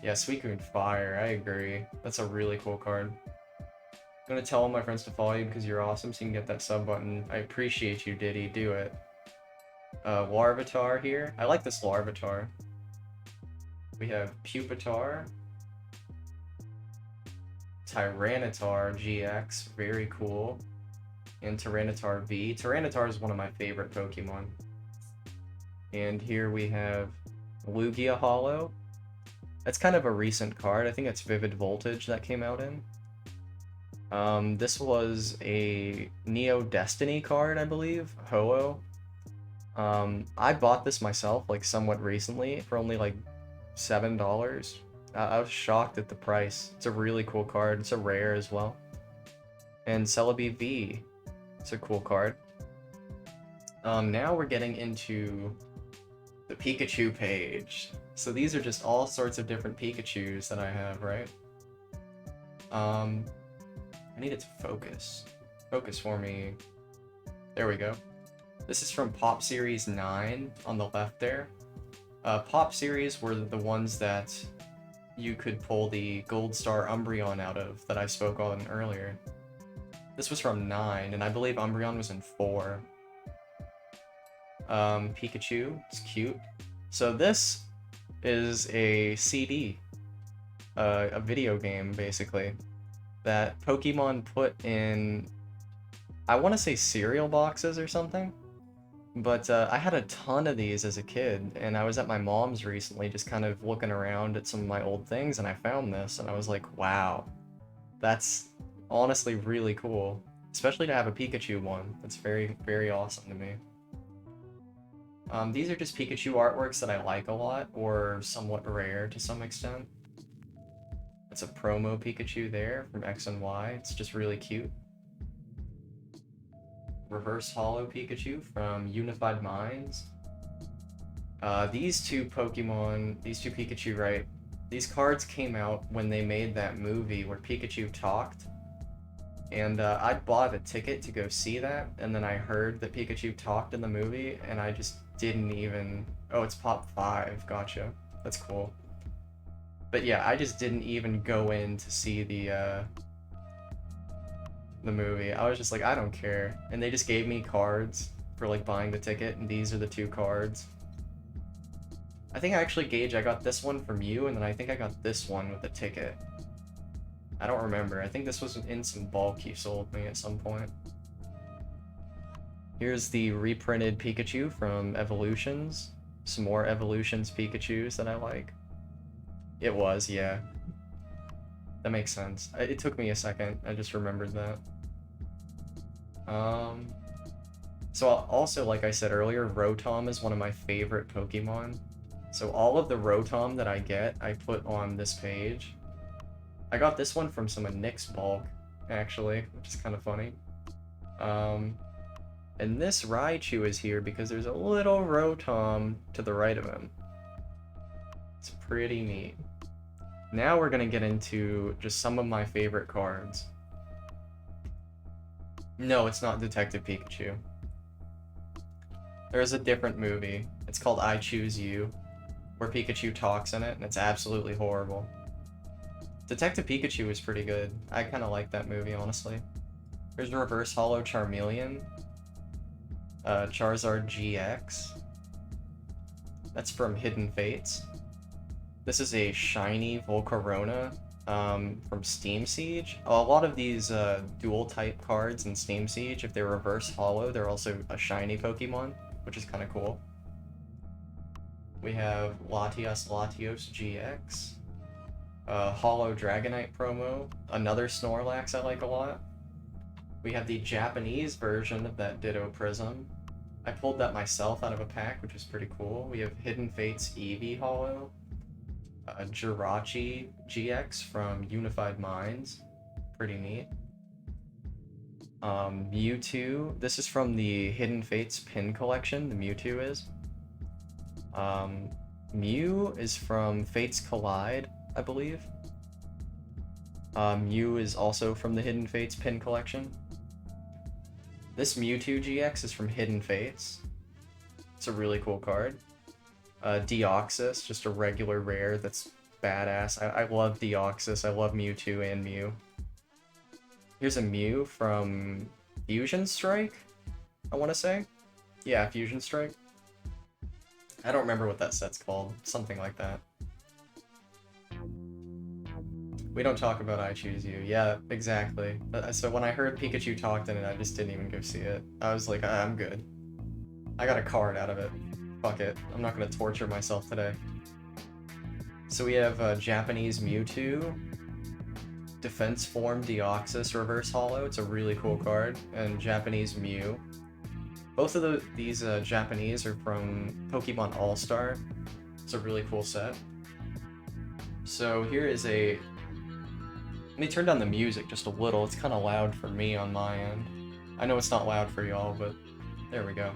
Yeah, Suicune Fire, I agree. That's a really cool card. I'm gonna tell all my friends to follow you because you're awesome, so you can get that sub button. I appreciate you, Diddy. Do it. Larvitar here. I like this Larvitar. We have Pupitar. Tyranitar GX, very cool. And Tyranitar V. Tyranitar is one of my favorite Pokemon. And here we have Lugia Holo. That's kind of a recent card. I think it's Vivid Voltage that came out in. This was a Neo Destiny card, I believe. Ho-Oh. I bought this myself, like, somewhat recently for only, like, $7. I was shocked at the price. It's a really cool card. It's a rare as well. And Celebi V. It's a cool card. Now we're getting into the Pikachu page. So these are just all sorts of different Pikachus that I have, right? I need it to focus. Focus for me. There we go. This is from Pop Series 9 on the left there. Pop Series were the ones that you could pull the Gold Star Umbreon out of that I spoke on earlier. This was from 9, and I believe Umbreon was in 4. Pikachu, it's cute. So this is a CD, a video game basically, that Pokemon put in, I want to say cereal boxes or something. But I had a ton of these as a kid, and I was at my mom's recently just kind of looking around at some of my old things, and I found this, and I was like, wow, that's honestly really cool. Especially to have a Pikachu one. That's very, very awesome to me. These are just Pikachu artworks that I like a lot, or somewhat rare to some extent. It's a promo Pikachu there from X and Y. It's just really cute. Reverse Holo Pikachu from Unified Minds. These two Pikachu, right? These cards came out when they made that movie where Pikachu talked. And I bought a ticket to go see that, and then I heard that Pikachu talked in the movie, and I just didn't even... Oh, it's Pop 5, gotcha. That's cool. But yeah, I just didn't even go in to see the movie. I was just like, I don't care. And they just gave me cards for like buying the ticket, and these are the two cards. I think actually, Gage, I got this one from you, and then I think I got this one with a ticket. I don't remember. I think this was in some bulk you sold me at some point. Here's the reprinted Pikachu from Evolutions. Some more Evolutions Pikachus that I like. It was, yeah. That makes sense. It took me a second. I just remembered that. So also, like I said earlier, Rotom is one of my favorite Pokemon. So all of the Rotom that I get, I put on this page. I got this one from some of Nick's bulk, actually, which is kind of funny. And this Raichu is here because there's a little Rotom to the right of him. It's pretty neat. Now we're gonna get into just some of my favorite cards. No, it's not Detective Pikachu. There's a different movie. It's called I Choose You, where Pikachu talks in it, and it's absolutely horrible. Detective Pikachu is pretty good. I kind of like that movie, honestly. There's a Reverse Holo Charmeleon. Charizard GX. That's from Hidden Fates. This is a shiny Volcarona from Steam Siege. A lot of these dual type cards in Steam Siege, if they're reverse holo, they're also a shiny Pokemon, which is kind of cool. We have Latios GX. Hollow Dragonite promo, another Snorlax I like a lot. We have the Japanese version of that Ditto Prism. I pulled that myself out of a pack, which is pretty cool. We have Hidden Fates Eevee Hollow, Jirachi GX from Unified Minds, pretty neat. Mewtwo, this is from the Hidden Fates pin collection, the Mewtwo is. Mew is from Fates Collide, I believe. Mew is also from the Hidden Fates pin collection. This Mewtwo GX is from Hidden Fates. It's a really cool card. Deoxys, just a regular rare that's badass. I love Deoxys, I love Mewtwo and Mew. Here's a Mew from Fusion Strike, I want to say. Yeah, Fusion Strike. I don't remember what that set's called. Something like that. We don't talk about I Choose You. Yeah, exactly. So when I heard Pikachu talked in it, I just didn't even go see it. I was like, I'm good. I got a card out of it. Fuck it. I'm not gonna torture myself today. So we have Japanese Mewtwo, Defense Form Deoxys Reverse Hollow. It's a really cool card. And Japanese Mew. Both of these Japanese are from Pokemon All-Star. It's a really cool set. So here is a... Let me turn down the music just a little. It's kind of loud for me on my end. I know it's not loud for y'all, but there we go.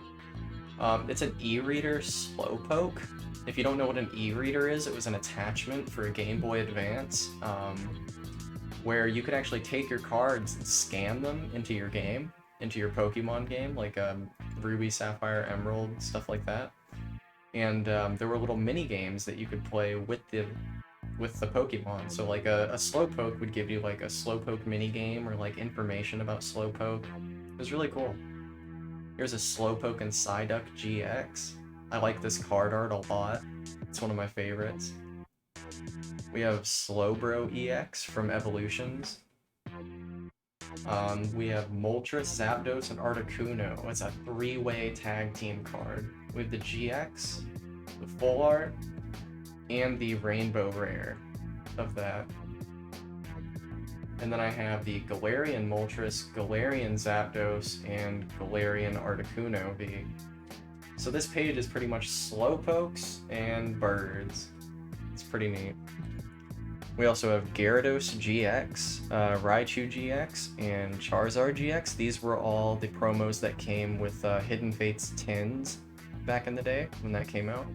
It's an e-reader Slowpoke. If you don't know what an e-reader is, it was an attachment for a Game Boy Advance, where you could actually take your cards and scan them into your game, into your Pokemon game, like Ruby, Sapphire, Emerald, stuff like that. And there were little mini games that you could play with the Pokemon. So like a Slowpoke would give you like a Slowpoke mini game or like information about Slowpoke. It was really cool. Here's a Slowpoke and Psyduck GX. I like this card art a lot. It's one of my favorites. We have Slowbro EX from Evolutions. We have Moltres, Zapdos, and Articuno. It's a three-way tag team card. We have the GX, the full art, and the rainbow rare of that. And then I have the Galarian Moltres, Galarian Zapdos, and Galarian Articuno V. So this page is pretty much Slowpokes and birds. It's pretty neat. We also have Gyarados GX, Raichu GX, and Charizard GX. These were all the promos that came with Hidden Fates tins back in the day when that came out.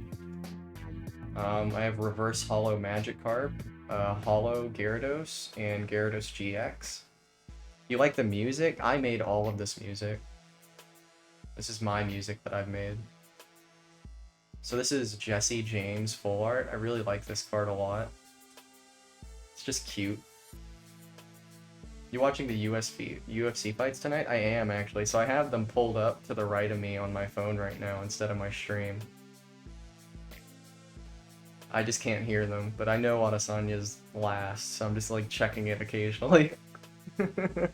I have Reverse Hollow Magikarp, Hollow Gyarados, and Gyarados GX. You like the music? I made all of this music. This is my music that I've made. So this is Jesse James full art. I really like this card a lot. It's just cute. You watching the UFC fights tonight? I am, actually. So I have them pulled up to the right of me on my phone right now instead of my stream. I just can't hear them, but I know Adesanya's last, so I'm just like checking it occasionally. Got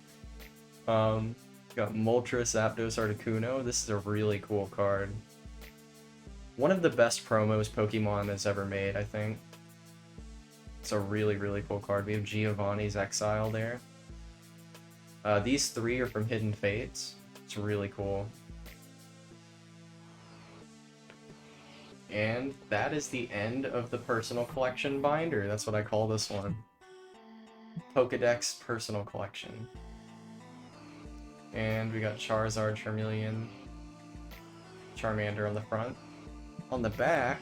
Moltres, Zapdos, Articuno. This is a really cool card. One of the best promos Pokemon has ever made, I think. It's a really, really cool card. We have Giovanni's Exile there. These three are from Hidden Fates. It's really cool. And that is the end of the personal collection binder. That's what I call this one. Pokedex Personal Collection. And we got Charizard, Charmeleon, Charmander on the front. On the back,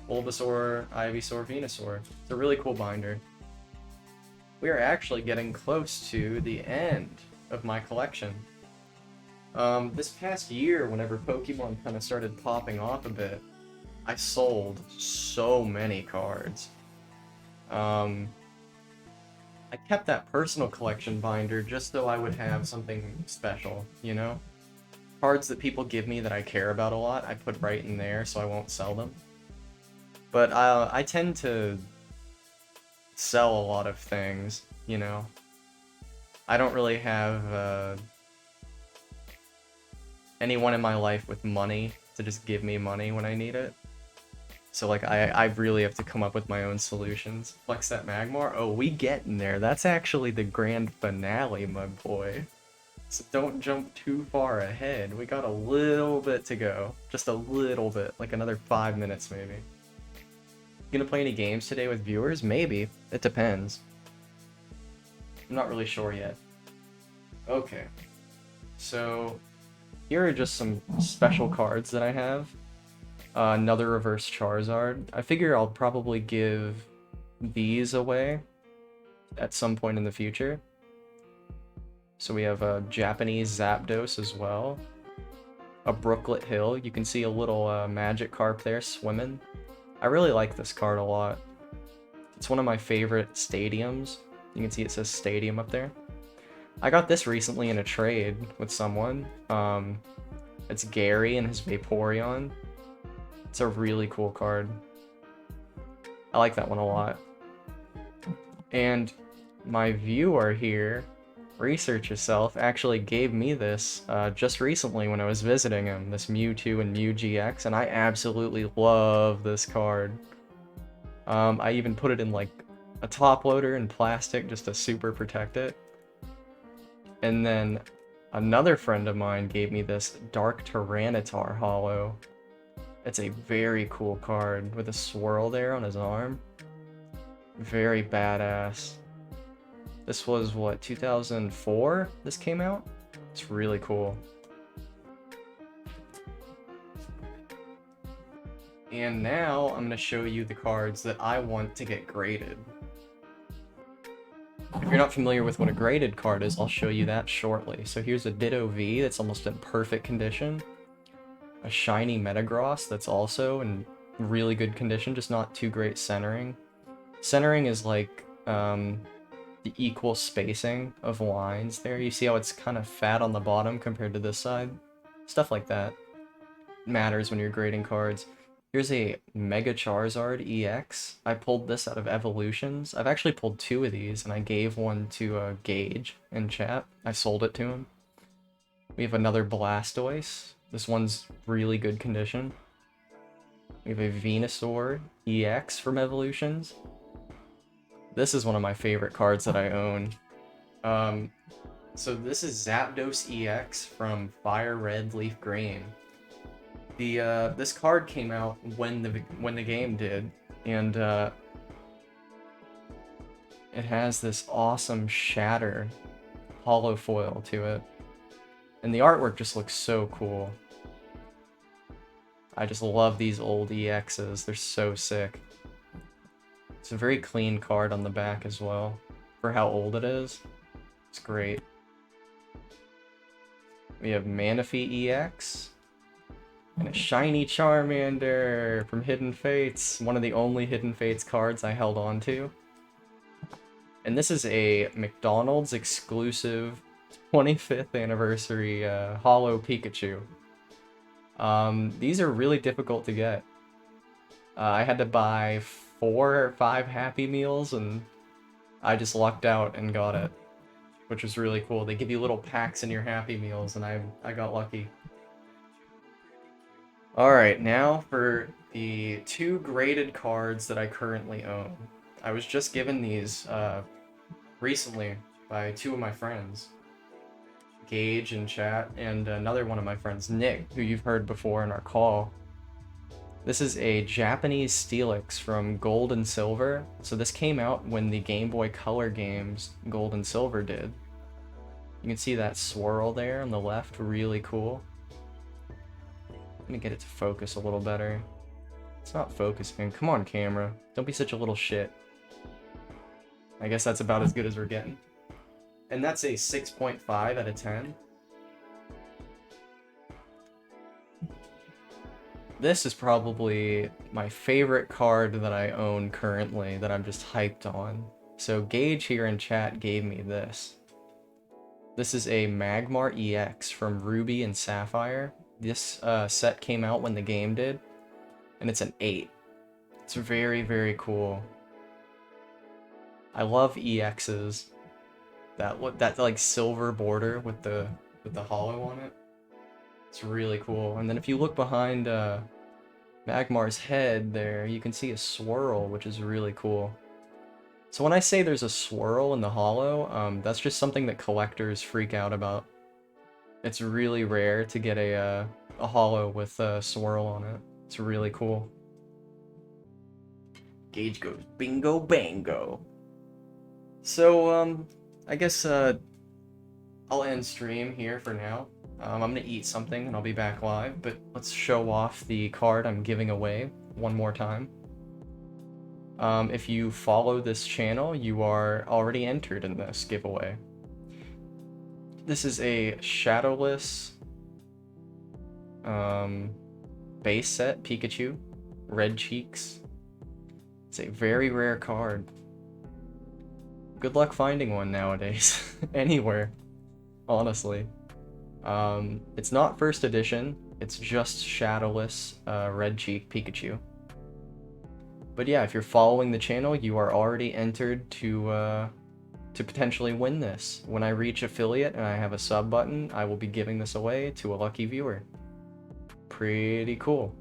Bulbasaur, Ivysaur, Venusaur. It's a really cool binder. We are actually getting close to the end of my collection. This past year, whenever Pokemon kind of started popping off a bit, I sold so many cards. I kept that personal collection binder just so I would have something special, you know? Cards that people give me that I care about a lot, I put right in there so I won't sell them. But I tend to sell a lot of things, you know? I don't really have anyone in my life with money to just give me money when I need it. So like I really have to come up with my own solutions. Flex that Magmar. Oh, we getting there. That's actually the grand finale, my boy. So don't jump too far ahead. We got a little bit to go. Just a little bit. Like another 5 minutes maybe. You gonna play any games today with viewers? Maybe. It depends. I'm not really sure yet. Okay. So here are just some special cards that I have. Another reverse Charizard. I figure I'll probably give these away at some point in the future. So we have a Japanese Zapdos as well. A Brooklet Hill. You can see a little Magikarp there swimming. I really like this card a lot. It's one of my favorite stadiums. You can see it says stadium up there. I got this recently in a trade with someone. It's Gary and his Vaporeon. It's a really cool card. I like that one a lot. And my viewer here, Research Yourself, actually gave me this just recently when I was visiting him, this Mewtwo and Mew GX, and I absolutely love this card. I even put it in like a top loader in plastic just to super protect it. And then another friend of mine gave me this Dark Tyranitar holo. It's a very cool card with a swirl there on his arm. Very badass. This was, what, 2004 this came out? It's really cool. And now I'm going to show you the cards that I want to get graded. If you're not familiar with what a graded card is, I'll show you that shortly. So here's a Ditto V that's almost in perfect condition. A shiny Metagross that's also in really good condition, just not too great centering. Centering is like the equal spacing of lines there. You see how it's kind of fat on the bottom compared to this side? Stuff like that matters when you're grading cards. Here's a Mega Charizard EX. I pulled this out of Evolutions. I've actually pulled 2 of these, and I gave one to Gage in chat. I sold it to him. We have another Blastoise. This one's really good condition. We have a Venusaur EX from Evolutions. This is one of my favorite cards that I own. So this is Zapdos EX from Fire Red Leaf Green. This card came out when the game did, and it has this awesome Shatter holo foil to it. And the artwork just looks so cool. I just love these old EXs. They're so sick. It's a very clean card on the back as well, for how old it is. It's great. We have Manaphy EX. And a shiny Charmander from Hidden Fates. One of the only Hidden Fates cards I held on to. And this is a McDonald's exclusive 25th anniversary holo Pikachu. These are really difficult to get. I had to buy 4 or 5 Happy Meals, and I just lucked out and got it, which was really cool. They give you little packs in your Happy Meals, and I got lucky. Alright, now for the 2 graded cards that I currently own. I was just given these recently by 2 of my friends. Gage in chat, and another one of my friends, Nick, who you've heard before in our call. This is a Japanese Steelix from Gold and Silver. So this came out when the Game Boy Color games Gold and Silver did. You can see that swirl there on the left, really cool. Let me get it to focus a little better. It's not focusing. Come on, camera. Don't be such a little shit. I guess that's about as good as we're getting. And that's a 6.5 out of 10. This is probably my favorite card that I own currently that I'm just hyped on. So Gage here in chat gave me this. This is a Magmar EX from Ruby and Sapphire. This set came out when the game did, and it's an 8. It's very, very cool. I love EXs. That like silver border with the holo on it. It's really cool. And then if you look behind Magmar's head there, you can see a swirl, which is really cool. So when I say there's a swirl in the holo, that's just something that collectors freak out about. It's really rare to get a holo with a swirl on it. It's really cool. Gage goes bingo bango. So, I guess, I'll end stream here for now. I'm gonna eat something and I'll be back live, but let's show off the card I'm giving away one more time. If you follow this channel, you are already entered in this giveaway. This is a shadowless base set Pikachu, red cheeks. It's a very rare card. Good luck finding one nowadays, anywhere, honestly. It's not first edition, it's just shadowless red cheek Pikachu. But yeah, if you're following the channel, you are already entered to potentially win this. When I reach affiliate and I have a sub button, I will be giving this away to a lucky viewer. Pretty cool.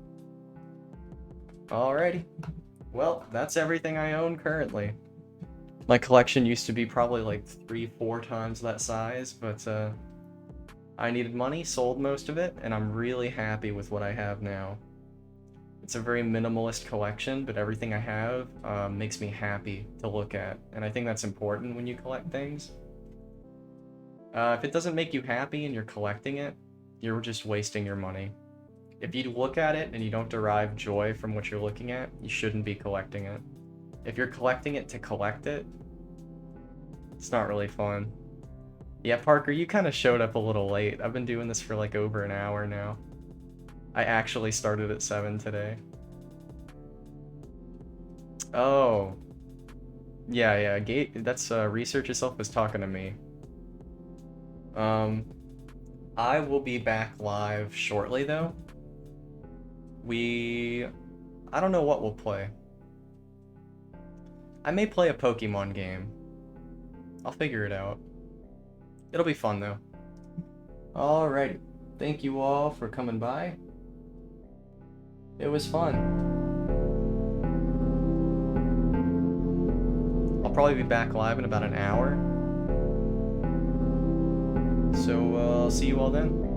Alrighty. Well, that's everything I own currently. My collection used to be probably like 3-4 times that size, but I needed money, sold most of it, and I'm really happy with what I have now. It's a very minimalist collection, but everything I have makes me happy to look at, and I think that's important when you collect things. If it doesn't make you happy and you're collecting it, you're just wasting your money. If you look at it and you don't derive joy from what you're looking at, you shouldn't be collecting it. If you're collecting it to collect it, it's not really fun. Yeah, Parker, you kind of showed up a little late. I've been doing this for like over an hour now. I actually started at 7 today. Oh. Yeah, that's Research Yourself was talking to me. I will be back live shortly though. I don't know what we'll play. I may play a Pokemon game. I'll figure it out. It'll be fun though. Alrighty. Thank you all for coming by. It was fun. I'll probably be back live in about an hour. So I'll see you all then.